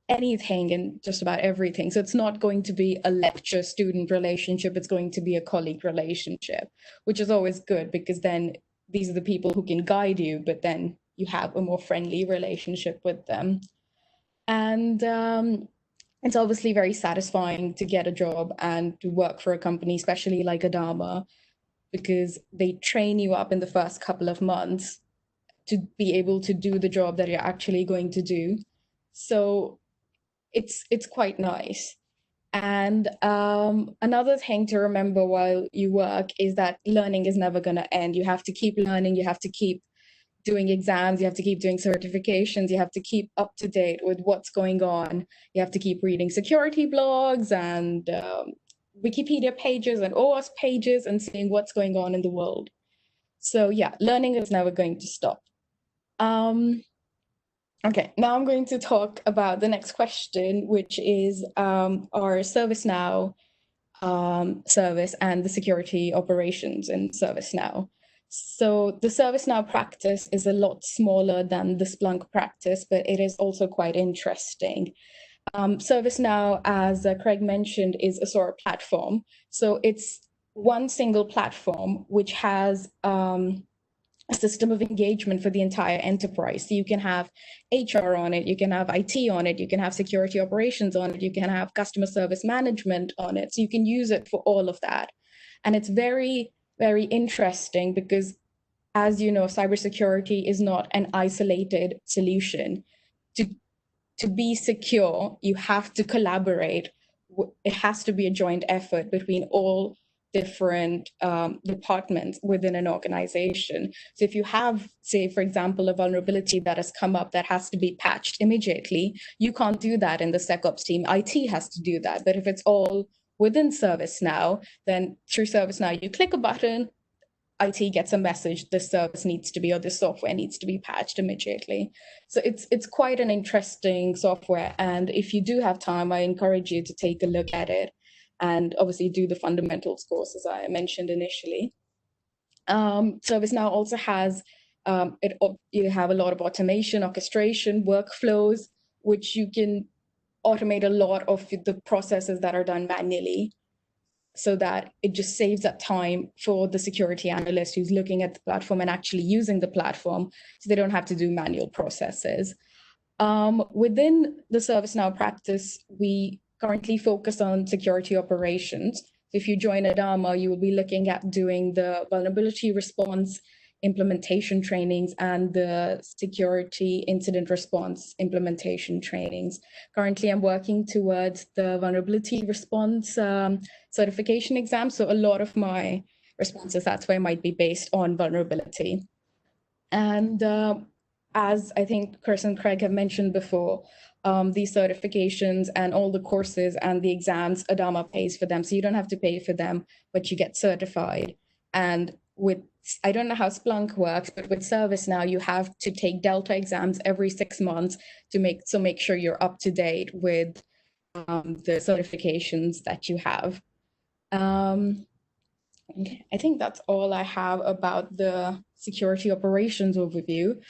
anything and just about everything. So it's not going to be a lecturer-student relationship, it's going to be a colleague relationship, which is always good because then these are the people who can guide you, but then you have a more friendly relationship with them. And it's obviously very satisfying to get a job and to work for a company, especially like Adarma, because they train you up in the first couple of months to be able to do the job that you're actually going to do. So it's quite nice. And another thing to remember while you work is that learning is never going to end. You have to keep learning. You have to keep doing exams, you have to keep doing certifications, you have to keep up to date with what's going on. You have to keep reading security blogs and Wikipedia pages and OWASP pages and seeing what's going on in the world. So yeah, learning is never going to stop. Okay, now I'm going to talk about the next question, which is our ServiceNow service and the security operations in ServiceNow. So the ServiceNow practice is a lot smaller than the Splunk practice, but it is also quite interesting. ServiceNow, as Craig mentioned, is a sort of platform. So it's one single platform which has a system of engagement for the entire enterprise. So you can have HR on it, you can have IT on it, you can have security operations on it, you can have customer service management on it. So you can use it for all of that. And it's very, very interesting because, as you know, cybersecurity is not an isolated solution. To be secure, you have to collaborate. It has to be a joint effort between all different departments within an organization. So if you have, say, for example, a vulnerability that has come up that has to be patched immediately, you can't do that in the SecOps team. IT has to do that. But if it's all within ServiceNow, then through ServiceNow, you click a button, IT gets a message, this service needs to be, or this software needs to be patched immediately. So it's quite an interesting software. And if you do have time, I encourage you to take a look at it and obviously do the fundamentals course, as I mentioned initially. ServiceNow also has, you have a lot of automation, orchestration, workflows, which you can automate a lot of the processes that are done manually, so that it just saves that time for the security analyst who's looking at the platform and actually using the platform, so they don't have to do manual processes. Within the ServiceNow practice, we currently focus on security operations. So if you join Adarma, you will be looking at doing the vulnerability response implementation trainings and the security incident response implementation trainings. Currently, I'm working towards the vulnerability response certification exam. So a lot of my responses, that's where might be based on vulnerability. And as I think Chris and Craig have mentioned before, these certifications and all the courses and the exams, Adarma pays for them. So you don't have to pay for them, but you get certified. And with, I don't know how Splunk works, but with ServiceNow, you have to take Delta exams every 6 months to make sure you're up to date with the certifications that you have. Okay, I think that's all I have about the security operations overview.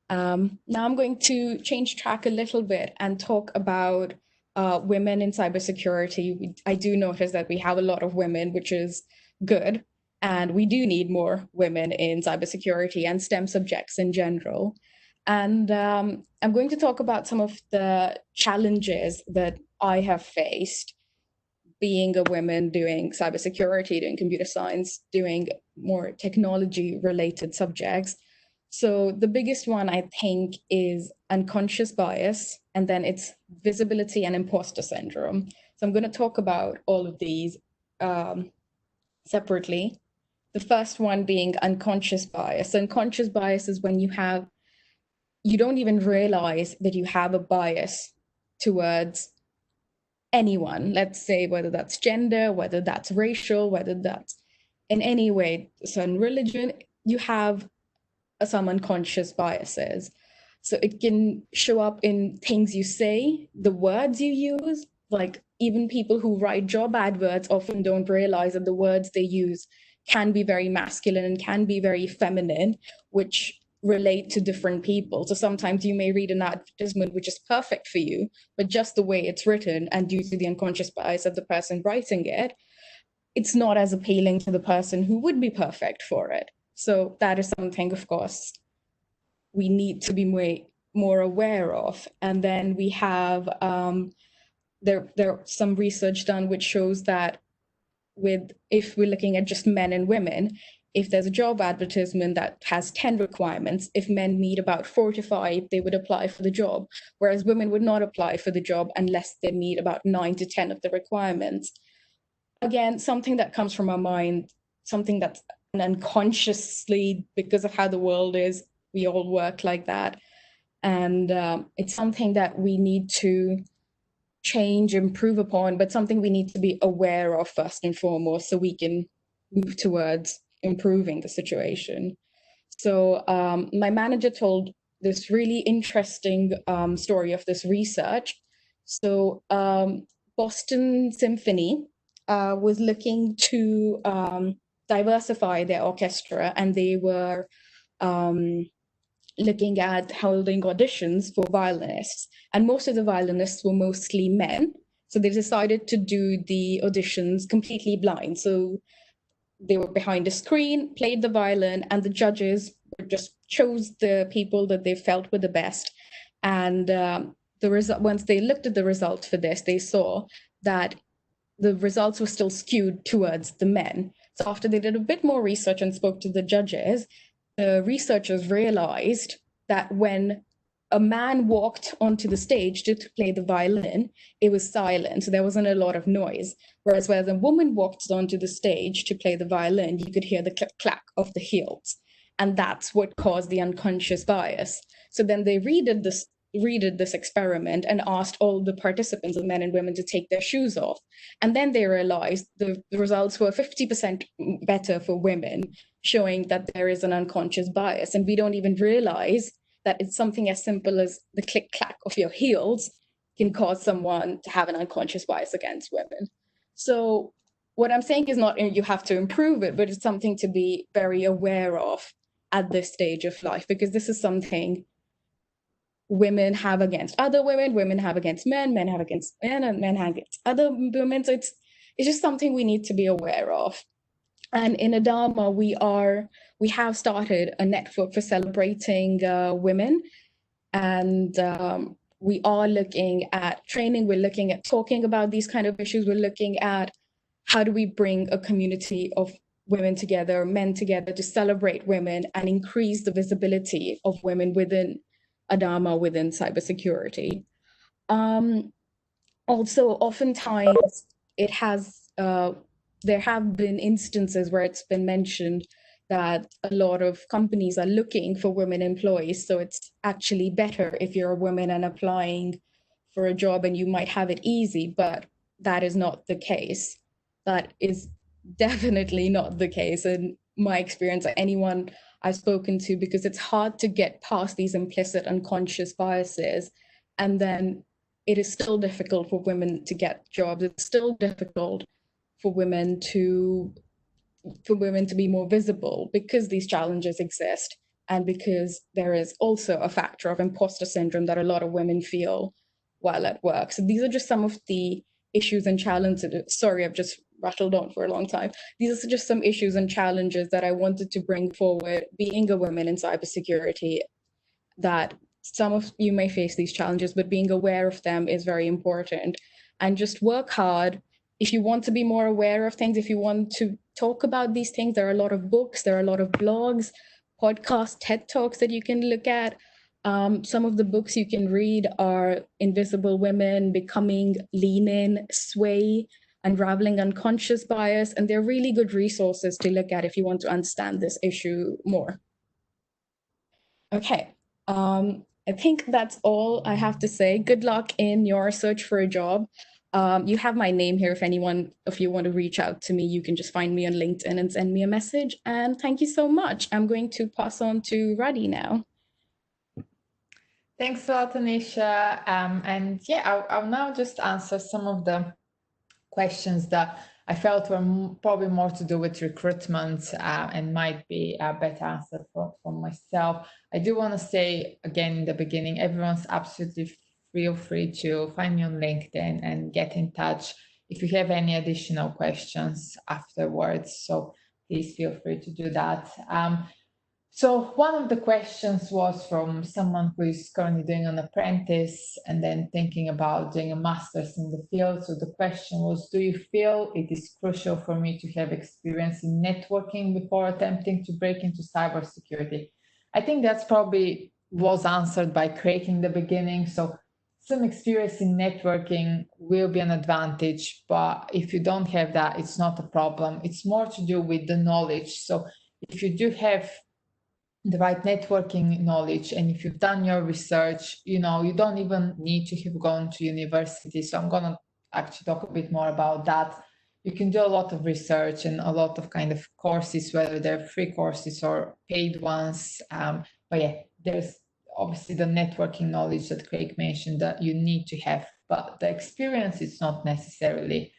Now I'm going to change track a little bit and talk about women in cybersecurity. I do notice that we have a lot of women, which is good. And we do need more women in cybersecurity and STEM subjects in general. And I'm going to talk about some of the challenges that I have faced being a woman doing cybersecurity, doing computer science, doing more technology-related subjects. So the biggest one, I think, is unconscious bias, and then it's visibility and imposter syndrome. So I'm going to talk about all of these separately. The first one being unconscious bias. Unconscious bias is when you don't even realize that you have a bias towards anyone, let's say, whether that's gender, whether that's racial, whether that's in any way, certain religion, you have some unconscious biases. So it can show up in things you say, the words you use, like even people who write job adverts often don't realize that the words they use can be very masculine and can be very feminine, which relate to different people. So sometimes you may read an advertisement which is perfect for you, but just the way it's written and due to the unconscious bias of the person writing it, it's not as appealing to the person who would be perfect for it. So that is something, of course, we need to be more aware of. And then we have, there's some research done which shows that if we're looking at just men and women, if there's a job advertisement that has 10 requirements, if men meet about 4 to 5, they would apply for the job, whereas women would not apply for the job unless they meet about 9 to 10 of the requirements. Again, something that comes from our mind, something that's unconsciously, because of how the world is, we all work like that. And it's something that we need to change, improve upon, but something we need to be aware of first and foremost so we can move towards improving the situation. So my manager told this really interesting story of this research. So Boston Symphony was looking to diversify their orchestra, and they were looking at holding auditions for violinists. And most of the violinists were mostly men. So they decided to do the auditions completely blind. So they were behind a screen, played the violin, and the judges just chose the people that they felt were the best. And the result, once they looked at the results for this, they saw that the results were still skewed towards the men. So after they did a bit more research and spoke to the judges, the researchers realized that when a man walked onto the stage to play the violin, it was silent, so there wasn't a lot of noise. Whereas when a woman walked onto the stage to play the violin, you could hear the click-clack of the heels. And that's what caused the unconscious bias. So then they redid this experiment and asked all the participants, men and women, to take their shoes off. And then they realized the results were 50% better for women, showing that there is an unconscious bias. And we don't even realize that it's something as simple as the click-clack of your heels can cause someone to have an unconscious bias against women. So what I'm saying is not you have to improve it, but it's something to be very aware of at this stage of life, because this is something women have against other women, women have against men, men have against men, and men have against other women. So it's just something we need to be aware of. And in Adarma, we have started a network for celebrating women, and we are looking at training. We're looking at talking about these kind of issues. We're looking at how do we bring a community of women together, men together, to celebrate women and increase the visibility of women within Adarma, within cybersecurity. Also, oftentimes it has there have been instances where it's been mentioned that a lot of companies are looking for women employees. So it's actually better if you're a woman and applying for a job, and you might have it easy, but that is not the case. That is definitely not the case in my experience, or anyone I've spoken to, because it's hard to get past these implicit unconscious biases. And then it is still difficult for women to get jobs. It's still difficult for women to be more visible, because these challenges exist, and because there is also a factor of imposter syndrome that a lot of women feel while at work. So these are just some of the issues and challenges. Sorry, I've just rattled on for a long time. These are just some issues and challenges that I wanted to bring forward, being a woman in cybersecurity, that some of you may face these challenges, but being aware of them is very important. And just work hard. If you want to be more aware of things, if you want to talk about these things, there are a lot of books, there are a lot of blogs, podcasts, TED Talks that you can look at. Some of the books you can read are Invisible Women, Becoming, Lean In, Sway, Unraveling Unconscious Bias, and they're really good resources to look at if you want to understand this issue more. Okay, I think that's all I have to say. Good luck in your search for a job. You have my name here. If you want to reach out to me, you can just find me on LinkedIn and send me a message. And thank you so much. I'm going to pass on to Radhi now. Thanks a lot, Anisha. And yeah, I'll now just answer some of the questions that I felt were probably more to do with recruitment and might be a better answer for myself. I do want to say again in the beginning, everyone's absolutely feel free to find me on LinkedIn and get in touch if you have any additional questions afterwards. So please feel free to do that. So one of the questions was from someone who is currently doing an apprentice and then thinking about doing a master's in the field. So the question was, do you feel it is crucial for me to have experience in networking before attempting to break into cybersecurity? I think that's probably was answered by Craig in the beginning. So some experience in networking will be an advantage, but if you don't have that, it's not a problem. It's more to do with the knowledge. So if you do have the right networking knowledge, and if you've done your research, you don't even need to have gone to university. So I'm gonna actually talk a bit more about that. You can do a lot of research and a lot of kind of courses, whether they're free courses or paid ones. But yeah, there's obviously the networking knowledge that Craig mentioned that you need to have, but the experience is not necessarily,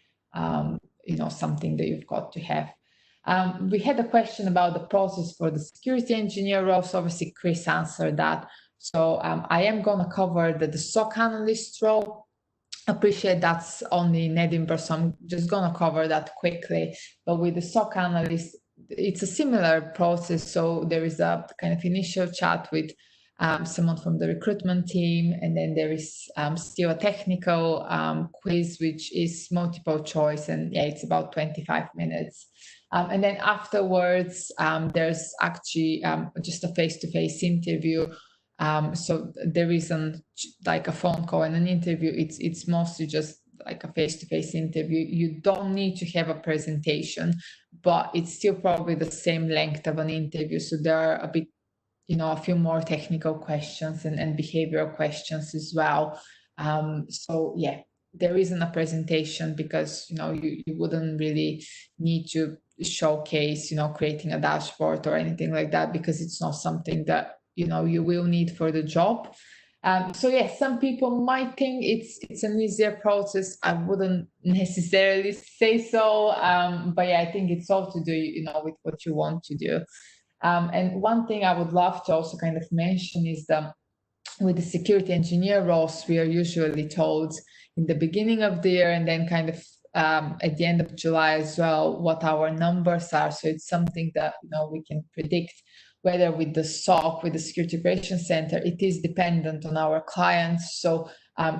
something that you've got to have. We had a question about the process for the security engineer role. So obviously Chris answered that. So I am going to cover the SOC analyst role. Appreciate that's only in Edinburgh, so I'm just going to cover that quickly. But with the SOC analyst, it's a similar process. So there is a kind of initial chat with someone from the recruitment team, and then there is still a technical quiz, which is multiple choice, and yeah, it's about 25 minutes. And then afterwards, there's actually just a face-to-face interview. So there isn't like a phone call and an interview. It's mostly just like a face-to-face interview. You don't need to have a presentation, but it's still probably the same length of an interview. So there are a bit, a few more technical questions and behavioral questions as well. So yeah, there isn't a presentation because, you wouldn't really need to showcase, creating a dashboard or anything like that, because it's not something that, you will need for the job. So yeah, some people might think it's an easier process. I wouldn't necessarily say so, but yeah, I think it's all to do, with what you want to do. And one thing I would love to also kind of mention is that with the security engineer roles, we are usually told in the beginning of the year and then kind of at the end of July as well what our numbers are. So it's something that we can predict. Whether with the SOC, with the Security Operations Center, it is dependent on our clients. So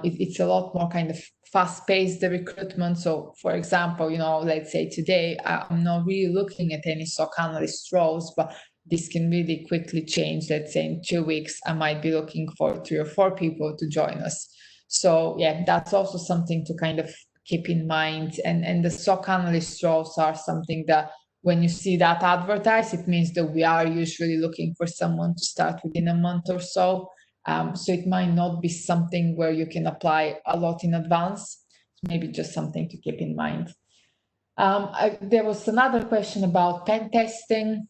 it's a lot more kind of fast-paced, the recruitment. So for example, let's say today, I'm not really looking at any SOC analyst roles, but this can really quickly change. Let's say in 2 weeks, I might be looking for 3 or 4 people to join us. So yeah, that's also something to kind of keep in mind. And the SOC analyst roles are something that when you see that advertised, it means that we are usually looking for someone to start within a month or so. So it might not be something where you can apply a lot in advance. Maybe just something to keep in mind. There was another question about pen testing.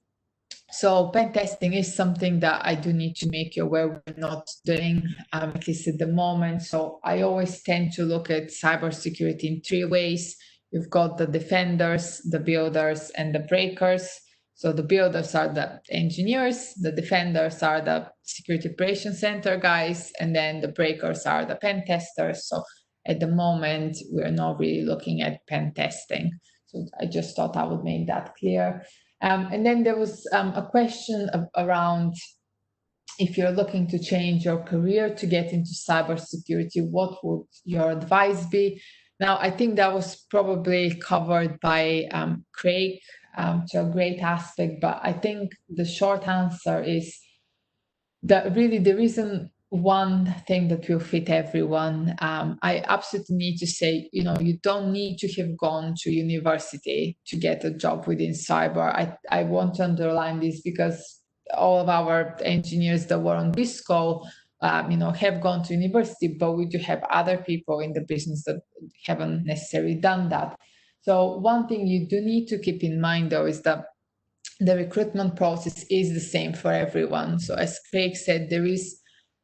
So pen testing is something that I do need to make you aware we're not doing, at least at the moment. So I always tend to look at cybersecurity in 3 ways. You've got the defenders, the builders, and the breakers. So the builders are the engineers, the defenders are the security operations center guys, and then the breakers are the pen testers. So at the moment, we're not really looking at pen testing. So I just thought I would make that clear. And then there was a question around if you're looking to change your career to get into cybersecurity, what would your advice be? Now, I think that was probably covered by Craig to a great aspect, but I think the short answer is that really there isn't one thing that will fit everyone. I absolutely need to say, you don't need to have gone to university to get a job within cyber. I want to underline this because all of our engineers that were on this call, have gone to university, but we do have other people in the business that haven't necessarily done that. So one thing you do need to keep in mind, though, is that the recruitment process is the same for everyone. So as Craig said, there is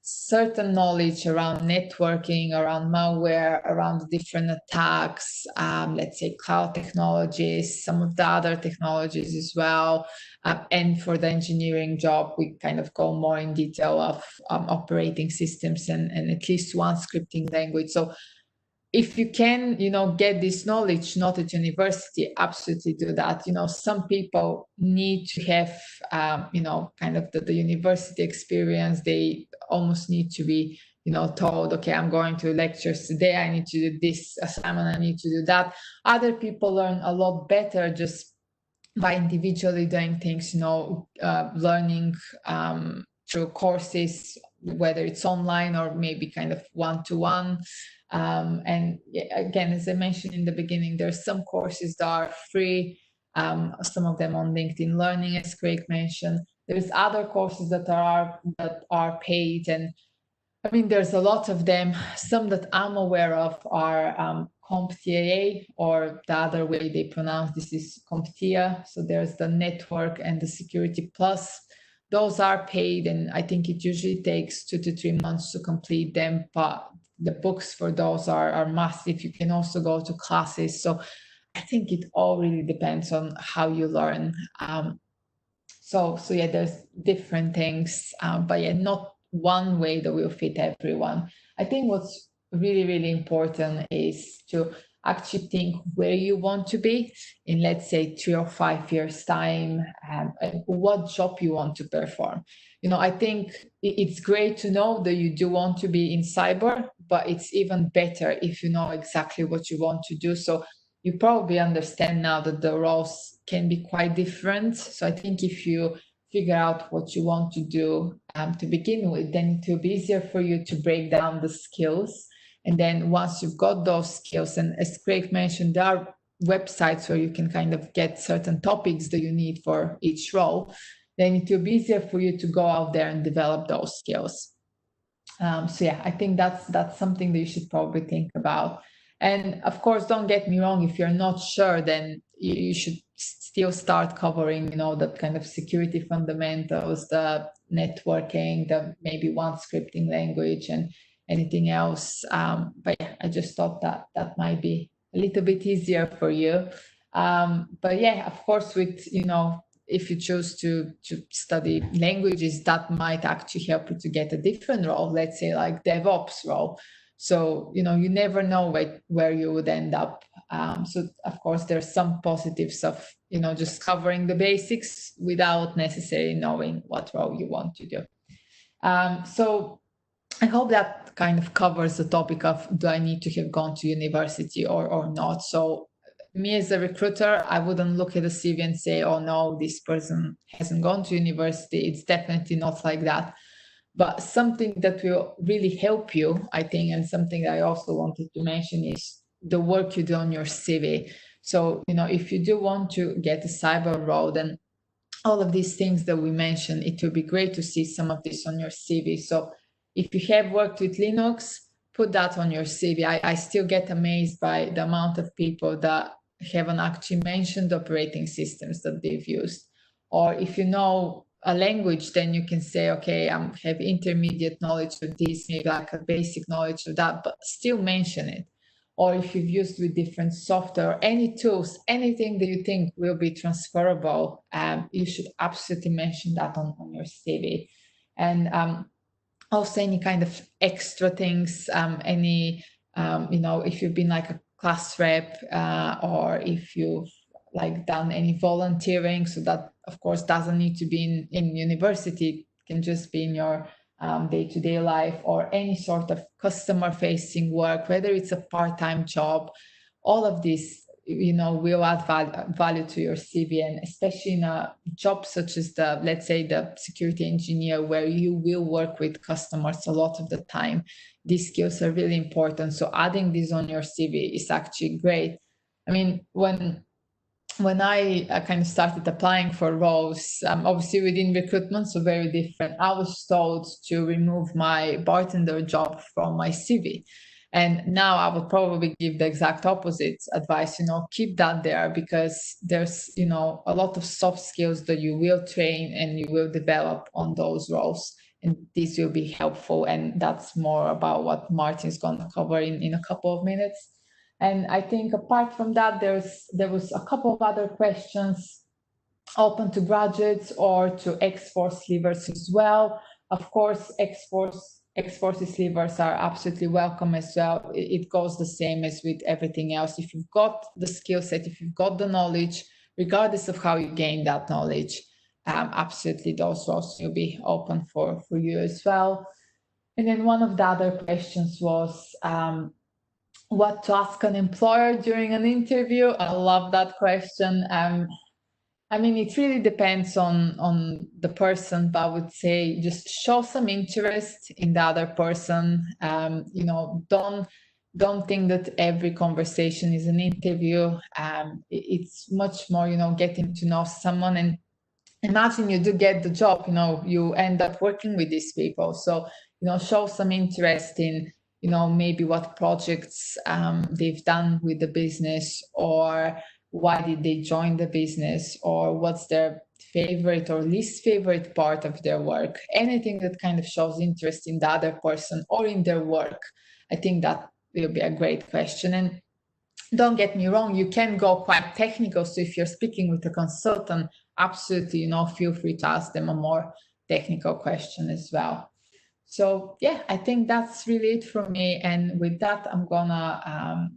certain knowledge around networking, around malware, around different attacks, let's say cloud technologies, some of the other technologies as well. And for the engineering job, we kind of go more in detail of operating systems and at least one scripting language. So if you can, get this knowledge, not at university, absolutely do that. Some people need to have, kind of the university experience. They almost need to be, told, okay, I'm going to lectures today. I need to do this assignment. I need to do that. Other people learn a lot better just by individually doing things, learning through courses, whether it's online or maybe kind of one-to-one. And again, as I mentioned in the beginning, there's some courses that are free, some of them on LinkedIn Learning, as Craig mentioned. There's other courses that are paid, and I mean, there's a lot of them. Some that I'm aware of are CompTIA, or the other way they pronounce this is CompTIA. So there's the network and the security plus. Those are paid, and I think it usually takes 2 to 3 months to complete them. But the books for those are massive. You can also go to classes. So I think it all really depends on how you learn. So yeah, there's different things, but yeah, not one way that will fit everyone. I think what's really, really important is to actually think where you want to be in, let's say, 3 or 5 years time, and what job you want to perform. You know, I think it's great to know that you do want to be in cyber, but it's even better if you know exactly what you want to do. So you probably understand now that the roles can be quite different. So I think if you figure out what you want to do to begin with, then it will be easier for you to break down the skills. And then once you've got those skills, and as Craig mentioned, there are websites where you can kind of get certain topics that you need for each role, then it will be easier for you to go out there and develop those skills. So yeah, I think that's something that you should probably think about. And of course, don't get me wrong, if you're not sure, then you should still start covering, you know, that kind of security fundamentals, the networking, the maybe one scripting language and anything else. But yeah, I just thought that might be a little bit easier for you. But yeah, of course, with, you know, if you choose to study languages, that might actually help you to get a different role, let's say like DevOps role. So, you know, you never know where you would end up. So, of course, there's some positives of, you know, just covering the basics without necessarily knowing what role you want to do. So I hope that kind of covers the topic of, do I need to have gone to university or not? So me as a recruiter, I wouldn't look at a CV and say, oh no, this person hasn't gone to university. It's definitely not like that. But something that will really help you, I think, and something that I also wanted to mention is the work you do on your CV. So, you know, if you do want to get a cyber role, then all of these things that we mentioned, it would be great to see some of this on your CV. So if you have worked with Linux, put that on your CV. I still get amazed by the amount of people that haven't actually mentioned operating systems that they've used. Or if you know a language, then you can say, okay, I have intermediate knowledge of this, maybe like a basic knowledge of that, but still mention it. Or if you've used with different software, any tools, anything that you think will be transferable, you should absolutely mention that on your CV. And also any kind of extra things, you know, if you've been like a class rep or if you've like done any volunteering, so that of course doesn't need to be in university, it can just be in your day-to-day life, or any sort of customer facing work, whether it's a part-time job. All of this, you know, will add value to your CV, and especially in a job such as let's say the security engineer, where you will work with customers a lot of the time. These skills are really important. So adding this on your CV is actually great. I mean, when I kind of started applying for roles, obviously within recruitment, so very different, I was told to remove my bartender job from my CV. And now I would probably give the exact opposite advice, you know, keep that there, because there's, you know, a lot of soft skills that you will train and you will develop on those roles. And this will be helpful. And that's more about what Martin's going to cover in a couple of minutes. And I think apart from that, there was a couple of other questions open to graduates or to ex-force leavers as well. Of course, ex-forces leavers are absolutely welcome as well. It goes the same as with everything else. If you've got the skill set, if you've got the knowledge, regardless of how you gain that knowledge, absolutely those roles will be open for you as well. And then one of the other questions was, what to ask an employer during an interview? I love that question. I mean, it really depends on the person, but I would say just show some interest in the other person. You know, don't think that every conversation is an interview. It's much more, you know, getting to know someone. And imagine you do get the job, you end up working with these people. So, show some interest in, maybe what projects they've done with the business, or why did they join the business, or what's their favorite or least favorite part of their work. Anything that kind of shows interest in the other person or in their work. I think that will be a great question. And don't get me wrong, you can go quite technical. So if you're speaking with a consultant, absolutely, feel free to ask them a more technical question as well. So yeah, I think that's really it from me. And with that, I'm gonna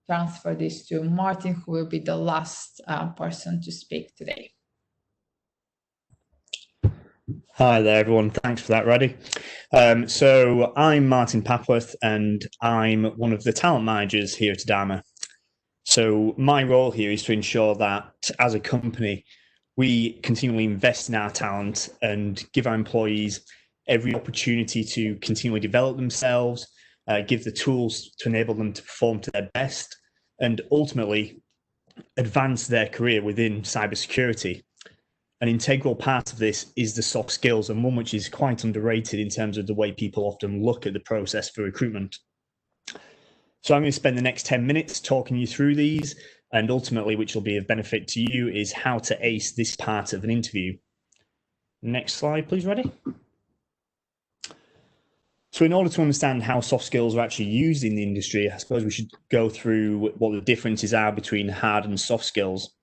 transfer this to Martin, who will be the last person to speak today. Hi there, everyone. Thanks for that, Raddy. So I'm Martin Papworth, and I'm one of the talent managers here at Adarma. So my role here is to ensure that as a company, we continually invest in our talent and give our employees every opportunity to continually develop themselves, give the tools to enable them to perform to their best, and ultimately advance their career within cybersecurity. An integral part of this is the soft skills, and one which is quite underrated in terms of the way people often look at the process for recruitment. So I'm going to spend the next 10 minutes talking you through these, and ultimately, which will be of benefit to you, is how to ace this part of an interview. Next slide, please, Reddy. So in order to understand how soft skills are actually used in the industry, I suppose we should go through what the differences are between hard and soft skills.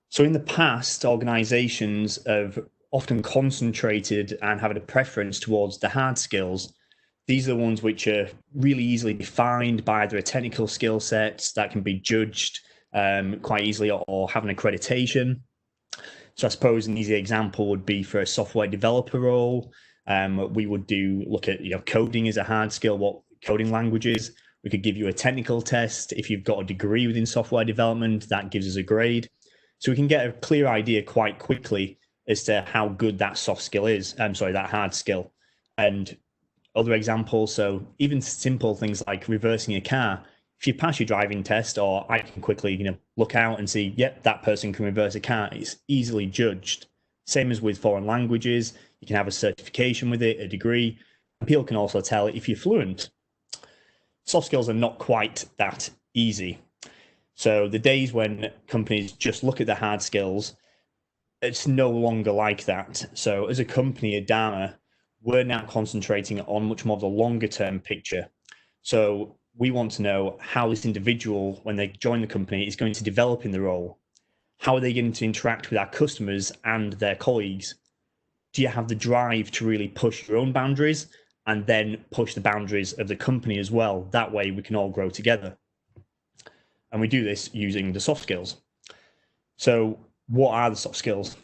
So in the past, organizations have often concentrated and had a preference towards the hard skills. These are the ones which are really easily defined by either a technical skill set that can be judged quite easily, or have an accreditation. So I suppose an easy example would be for a software developer role. We would look at coding as a hard skill, what coding languages. We could give you a technical test. If you've got a degree within software development, that gives us a grade. So we can get a clear idea quite quickly as to how good that soft skill is. That hard skill. And other examples, so even simple things like reversing a car. If you pass your driving test, or I can quickly look out and see, yep, that person can reverse a car, it's easily judged. Same as with foreign languages, you can have a certification with it, a degree. People can also tell if you're fluent. Soft skills are not quite that easy. So the days when companies just look at the hard skills, it's no longer like that. So as a company at Dharma, we're now concentrating on much more of the longer term picture. So we want to know how this individual, when they join the company, is going to develop in the role. How are they going to interact with our customers and their colleagues? Do you have the drive to really push your own boundaries and then push the boundaries of the company as well? That way we can all grow together. And we do this using the soft skills. So what are the soft skills?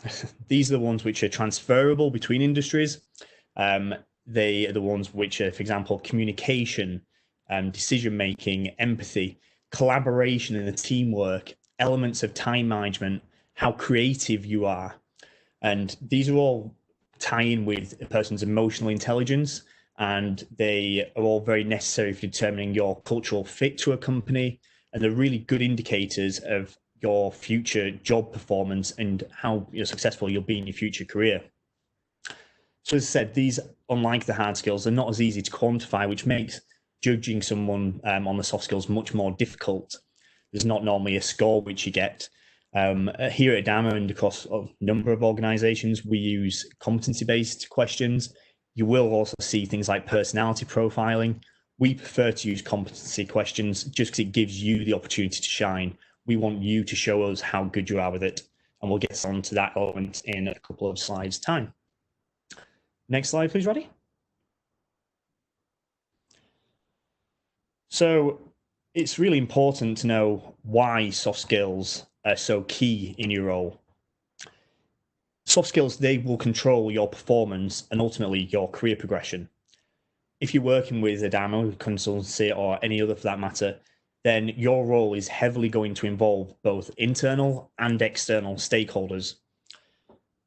These are the ones which are transferable between industries. They are the ones which are, for example, communication, decision-making, empathy, collaboration and the teamwork, elements of time management, how creative you are. And these are all tie in with a person's emotional intelligence, and they are all very necessary for determining your cultural fit to a company, and they're really good indicators of your future job performance and how successful you'll be in your future career. So as I said, these, unlike the hard skills, are not as easy to quantify, which makes judging someone on the soft skills much more difficult. There's not normally a score which you get. Here at Dharma and across a number of organizations, we use competency-based questions. You will also see things like personality profiling. We prefer to use competency questions just because it gives you the opportunity to shine. We want you to show us how good you are with it. And we'll get on to that element in a couple of slides' time. Next slide, please, Roddy. So it's really important to know why soft skills are so key in your role. Soft skills, they will control your performance and ultimately your career progression. If you're working with a Dharma, consultancy, or any other for that matter, then your role is heavily going to involve both internal and external stakeholders.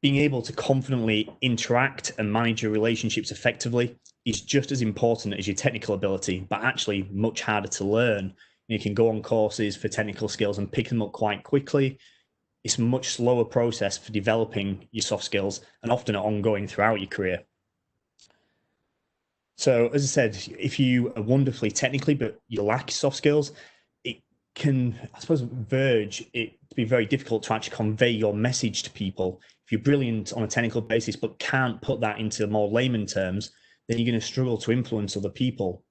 Being able to confidently interact and manage your relationships effectively is just as important as your technical ability, but actually much harder to learn. You can go on courses for technical skills and pick them up quite quickly. it's a much slower process for developing your soft skills and often ongoing throughout your career. So as I said, if you are wonderfully technically, but you lack soft skills, it can, I suppose, verge it to be very difficult to actually convey your message to people. If you're brilliant on a technical basis, but can't put that into more layman terms, then you're going to struggle to influence other people.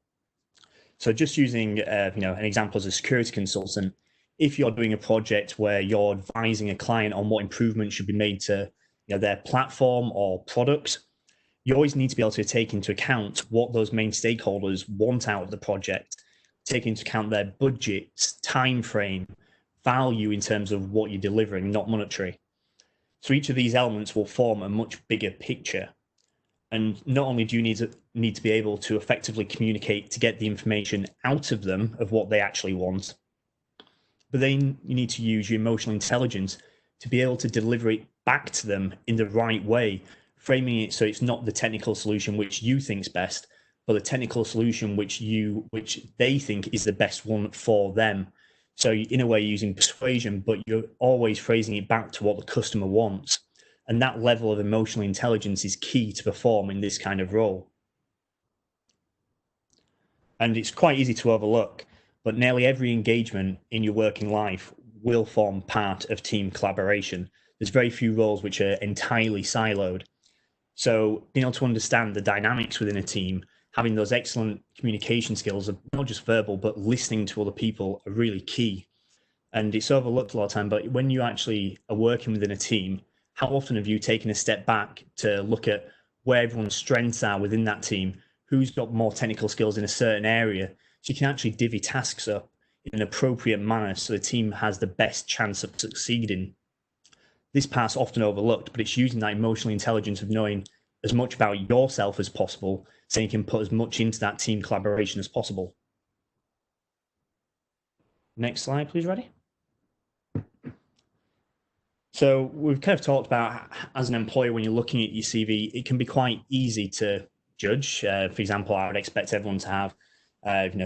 So just using, an example as a security consultant, if you're doing a project where you're advising a client on what improvements should be made to their platform or product, you always need to be able to take into account what those main stakeholders want out of the project, take into account their budgets, time frame, value in terms of what you're delivering, not monetary. So each of these elements will form a much bigger picture. And not only do you need to be able to effectively communicate to get the information out of them of what they actually want, but then you need to use your emotional intelligence to be able to deliver it back to them in the right way, framing it so it's not the technical solution which you think's best, but the technical solution which they think is the best one for them. So in a way, using persuasion, but you're always phrasing it back to what the customer wants. And that level of emotional intelligence is key to perform in this kind of role. And it's quite easy to overlook, but nearly every engagement in your working life will form part of team collaboration. There's very few roles which are entirely siloed. So being able to understand the dynamics within a team, having those excellent communication skills of not just verbal, but listening to other people are really key. And it's overlooked a lot of time, but when you actually are working within a team, how often have you taken a step back to look at where everyone's strengths are within that team, who's got more technical skills in a certain area, so you can actually divvy tasks up in an appropriate manner so the team has the best chance of succeeding. This part's often overlooked, but it's using that emotional intelligence of knowing as much about yourself as possible so you can put as much into that team collaboration as possible. Next slide, please, Reddy. So we've kind of talked about, as an employer, when you're looking at your CV, it can be quite easy to judge. For example, I would expect everyone to have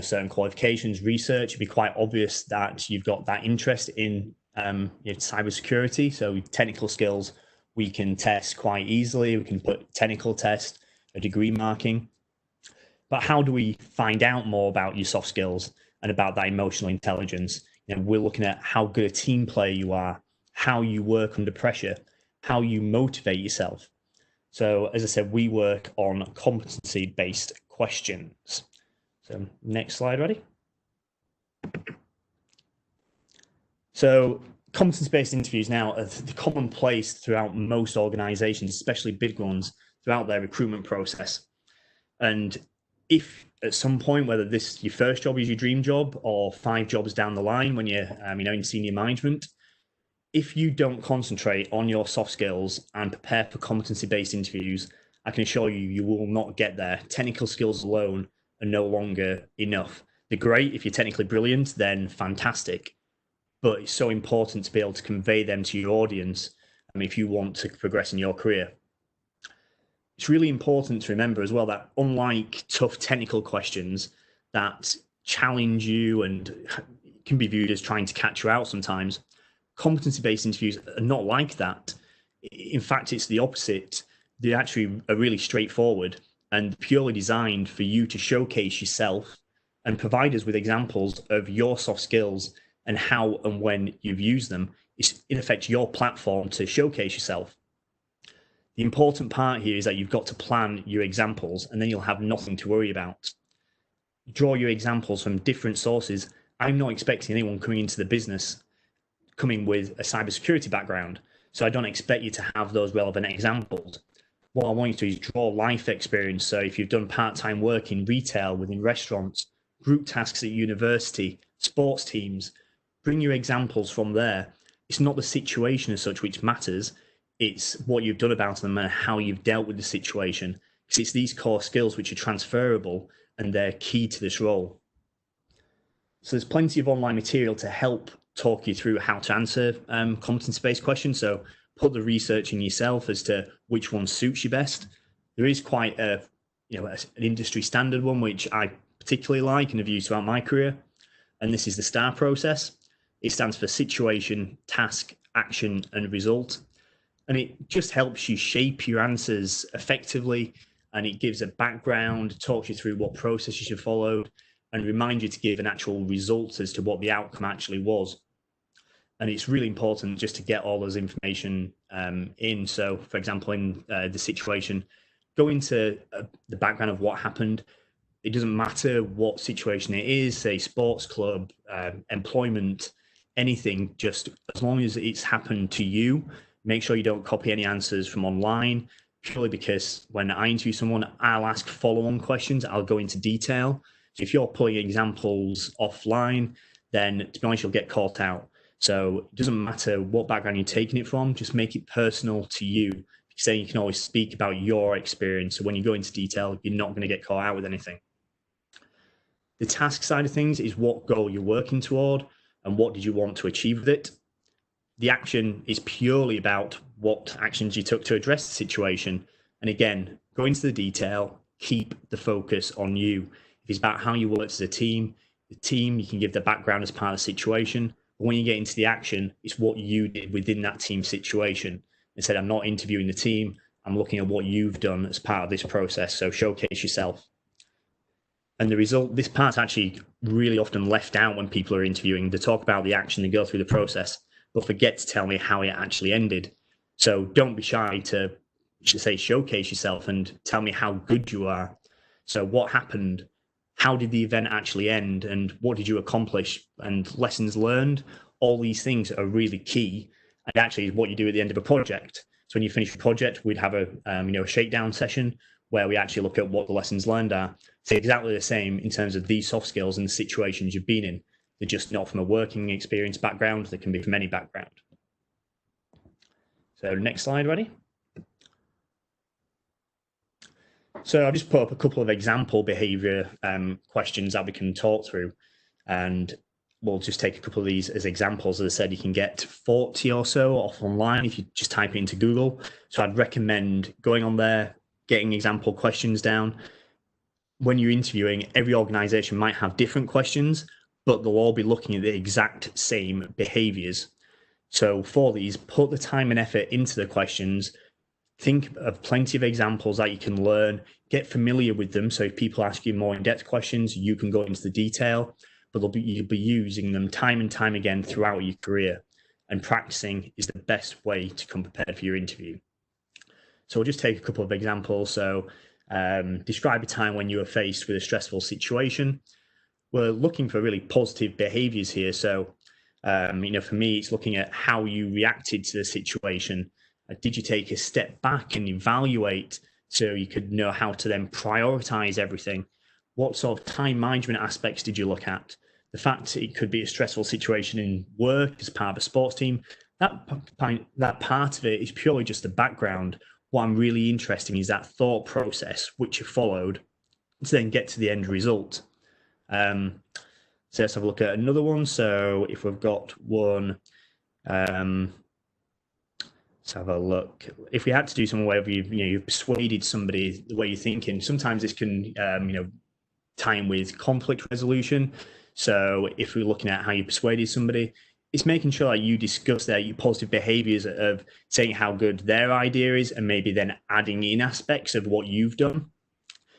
certain qualifications, research. It'd be quite obvious that you've got that interest in cybersecurity. So technical skills we can test quite easily. We can put technical test, a degree marking. But how do we find out more about your soft skills and about that emotional intelligence? We're looking at how good a team player you are, how you work under pressure, how you motivate yourself. So as I said, we work on competency-based questions. So next slide, ready? So competence-based interviews now are the commonplace throughout most organizations, especially big ones, throughout their recruitment process. And if at some point, whether this your first job is your dream job or 5 jobs down the line when you're in senior management, if you don't concentrate on your soft skills and prepare for competency-based interviews, I can assure you, you will not get there. Technical skills alone are no longer enough. They're great. If you're technically brilliant, then fantastic. But it's so important to be able to convey them to your audience if you want to progress in your career. It's really important to remember as well that unlike tough technical questions that challenge you and can be viewed as trying to catch you out sometimes, competency-based interviews are not like that. In fact, it's the opposite. They actually are really straightforward and purely designed for you to showcase yourself and provide us with examples of your soft skills and how and when you've used them. It's in effect your platform to showcase yourself. The important part here is that you've got to plan your examples and then you'll have nothing to worry about. Draw your examples from different sources. I'm not expecting anyone coming into the business coming with a cybersecurity background, so I don't expect you to have those relevant examples. What I want you to do is draw life experience. So if you've done part-time work in retail, within restaurants, group tasks at university, sports teams, bring your examples from there. It's not the situation as such which matters, it's what you've done about them and how you've dealt with the situation, because it's these core skills which are transferable and they're key to this role. So there's plenty of online material to help talk you through how to answer competency-based questions. So put the research in yourself as to which one suits you best. There is quite an industry standard one, which I particularly like and have used throughout my career. And this is the STAR process. It stands for situation, task, action, and result. And it just helps you shape your answers effectively, and it gives a background, talks you through what process you should follow, and reminds you to give an actual result as to what the outcome actually was. And it's really important just to get all those information in. So, for example, in the situation, go into the background of what happened. It doesn't matter what situation it is, say sports club, employment, anything, just as long as it's happened to you, make sure you don't copy any answers from online, purely because when I interview someone, I'll ask follow-on questions. I'll go into detail. So if you're pulling examples offline, then to be honest, you'll get caught out. So it doesn't matter what background you're taking it from, just make it personal to you. Because then you can always speak about your experience. So when you go into detail, you're not going to get caught out with anything. The task side of things is what goal you're working toward and what did you want to achieve with it. The action is purely about what actions you took to address the situation. And again, go into the detail, keep the focus on you. If it's about how you work as a team, the team, you can give the background as part of the situation. But when you get into the action, it's what you did within that team situation. Instead, I'm not interviewing the team, I'm looking at what you've done as part of this process. So showcase yourself. And the result, this part's actually really often left out when people are interviewing. They talk about the action, they go through the process, but forget to tell me how it actually ended. So don't be shy to say showcase yourself and tell me how good you are. So what happened? How did the event actually end? And what did you accomplish? And lessons learned? All these things are really key. And actually, what you do at the end of a project. So when you finish a project, we'd have a shakedown session where we actually look at what the lessons learned are. It's exactly the same in terms of these soft skills and the situations you've been in. They're just not from a working experience background. They can be from any background. So next slide, ready? So I've just put up a couple of example behavior questions that we can talk through. And we'll just take a couple of these as examples. As I said, you can get 40 or so off online if you just type it into Google. So I'd recommend going on there, getting example questions down. When you're interviewing, every organization might have different questions, but they'll all be looking at the exact same behaviors. So for these, put the time and effort into the questions, think of plenty of examples that you can learn, get familiar with them. So if people ask you more in-depth questions, you can go into the detail, but you'll be using them time and time again throughout your career. And practicing is the best way to come prepared for your interview. So we'll just take a couple of examples. So describe a time when you were faced with a stressful situation. We're looking for really positive behaviors here. So, for me, it's looking at how you reacted to the situation. Did you take a step back and evaluate so you could know how to then prioritize everything? What sort of time management aspects did you look at? The fact it could be a stressful situation in work as part of a sports team, that part of it is purely just the background. What I'm really interested in is that thought process which you followed to then get to the end result. So let's have a look at another one. So if we've got one, let's have a look. If we had to do something where you've persuaded somebody the way you're thinking, sometimes this can tie in with conflict resolution. So if we're looking at how you persuaded somebody, it's making sure that you discuss your positive behaviors of saying how good their idea is and maybe then adding in aspects of what you've done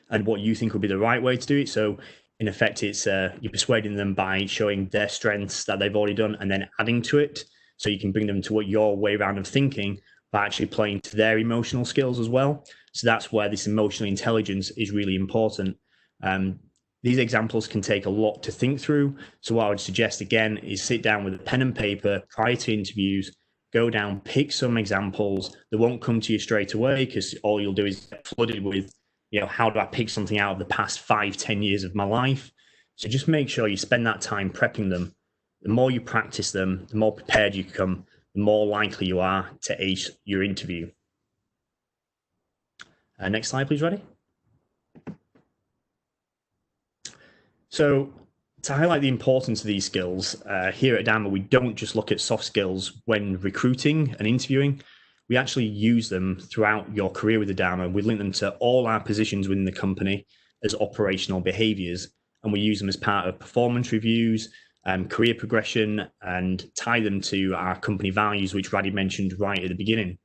and what you think would be the right way to do it. So in effect, it's you're persuading them by showing their strengths that they've already done and then adding to it. So you can bring them to what your way around of thinking by actually playing to their emotional skills as well. So that's where this emotional intelligence is really important. These examples can take a lot to think through. So what I would suggest again is sit down with a pen and paper prior to interviews, go down, pick some examples. They won't come to you straight away because all you'll do is get flooded with, how do I pick something out of the past 5-10 years of my life? So just make sure you spend that time prepping them. The more you practice them, the more prepared you become, the more likely you are to ace your interview. Next slide, please, ready? So to highlight the importance of these skills, here at Dharma, we don't just look at soft skills when recruiting and interviewing. We actually use them throughout your career with the Dharma. We link them to all our positions within the company as operational behaviors, and we use them as part of performance reviews, career progression, and tie them to our company values, which Radhi mentioned right at the beginning.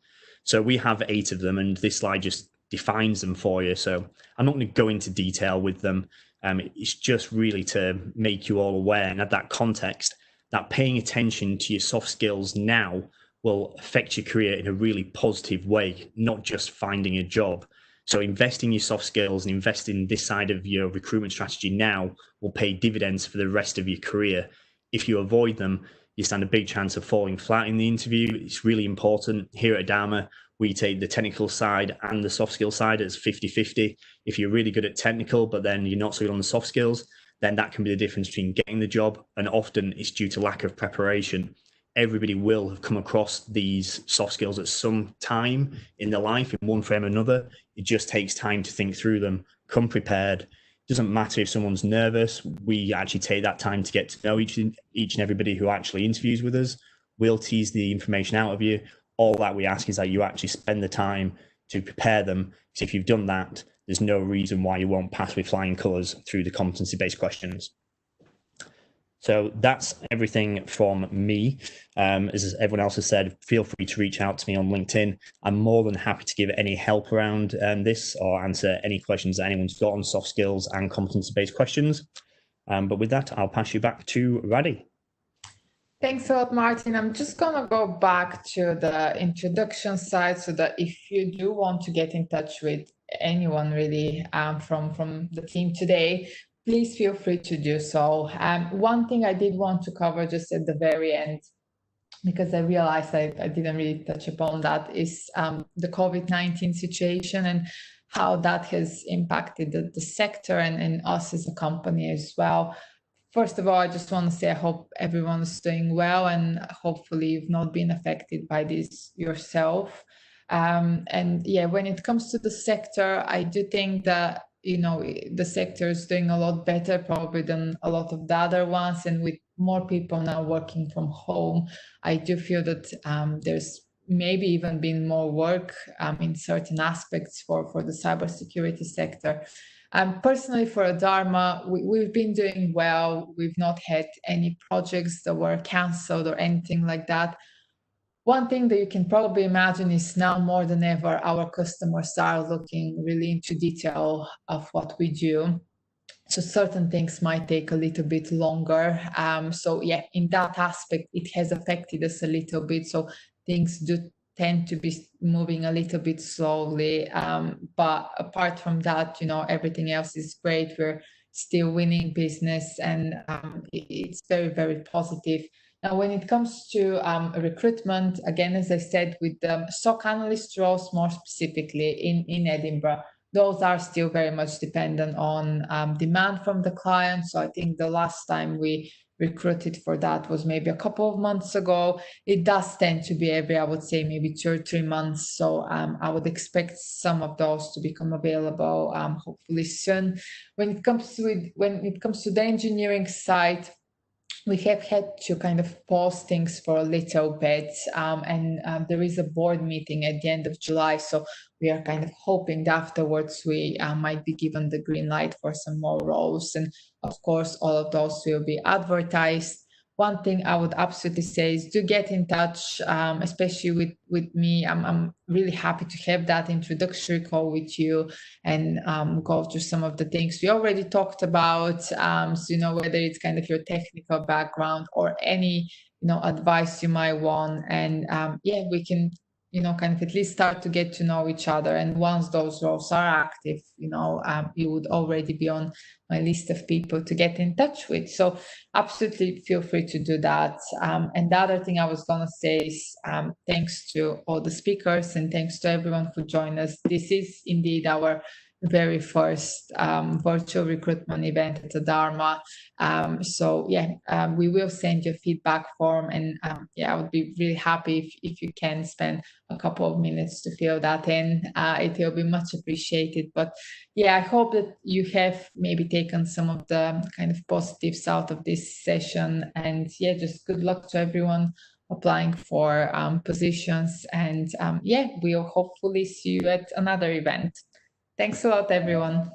So we have 8 of them, and this slide just defines them for you. So I'm not going to go into detail with them. It's just really to make you all aware and add that context that paying attention to your soft skills now will affect your career in a really positive way, not just finding a job. So investing in your soft skills and investing this side of your recruitment strategy now will pay dividends for the rest of your career. If you avoid them, you stand a big chance of falling flat in the interview. It's really important. Here at Dharma, we take the technical side and the soft skill side as 50-50. If you're really good at technical, but then you're not so good on the soft skills, then that can be the difference between getting the job, and often it's due to lack of preparation. Everybody will have come across these soft skills at some time in their life, in one frame or another. It just takes time to think through them. Come prepared. It doesn't matter if someone's nervous. We actually take that time to get to know each and everybody who actually interviews with us. We'll tease the information out of you. All that we ask is that you actually spend the time to prepare them. Because if you've done that, there's no reason why you won't pass with flying colours through the competency-based questions. So that's everything from me. As everyone else has said, feel free to reach out to me on LinkedIn. I'm more than happy to give any help around this or answer any questions that anyone's got on soft skills and competency-based questions. But with that, I'll pass you back to Radhi. Thanks a lot, Martin. I'm just going to go back to the introduction side so that if you do want to get in touch with anyone really from the team today, please feel free to do so. One thing I did want to cover just at the very end, because I realized I didn't really touch upon that, is the COVID-19 situation and how that has impacted the sector and us as a company as well. First of all, I just want to say I hope everyone's doing well, and hopefully you've not been affected by this yourself. And yeah, when it comes to the sector, I do think that, you know, the sector is doing a lot better probably than a lot of the other ones. And with more people now working from home, I do feel that there's maybe even been more work in certain aspects for the cybersecurity sector. Personally, for Adarma, we've been doing well. We've not had any projects that were cancelled or anything like that. One thing that you can probably imagine is now more than ever, our customers are looking really into detail of what we do. So certain things might take a little bit longer. So yeah, in that aspect, it has affected us a little bit. So things do tend to be moving a little bit slowly. But apart from that, you know, everything else is great. We're still winning business, and it's very, very positive. Now, when it comes to recruitment, again, as I said, with the SOC analyst roles more specifically in Edinburgh, those are still very much dependent on demand from the client. So I think the last time we recruited for that was maybe a couple of months ago. It does tend to be every, I would say, maybe 2 or 3 months. So I would expect some of those to become available hopefully soon. When it comes to the engineering side, we have had to kind of pause things for a little bit, and there is a board meeting at the end of July, so we are kind of hoping that afterwards we might be given the green light for some more roles, and of course all of those will be advertised. One thing I would absolutely say is do get in touch, especially with me. I'm really happy to have that introductory call with you and go through some of the things we already talked about. So, you know, whether it's kind of your technical background or any, you know, advice you might want. And yeah, we can, you know, kind of at least start to get to know each other. And once those roles are active, you know, you would already be on my list of people to get in touch with. So absolutely feel free to do that. And the other thing I was going to say is thanks to all the speakers and thanks to everyone who joined us. This is indeed our very first virtual recruitment event at the Dharma. So yeah, we will send you a feedback form, and yeah, I would be really happy if you can spend a couple of minutes to fill that in. It will be much appreciated. But yeah, I hope that you have maybe taken some of the kind of positives out of this session, and yeah, just good luck to everyone applying for positions, and yeah, we'll hopefully see you at another event. Thanks a lot, everyone.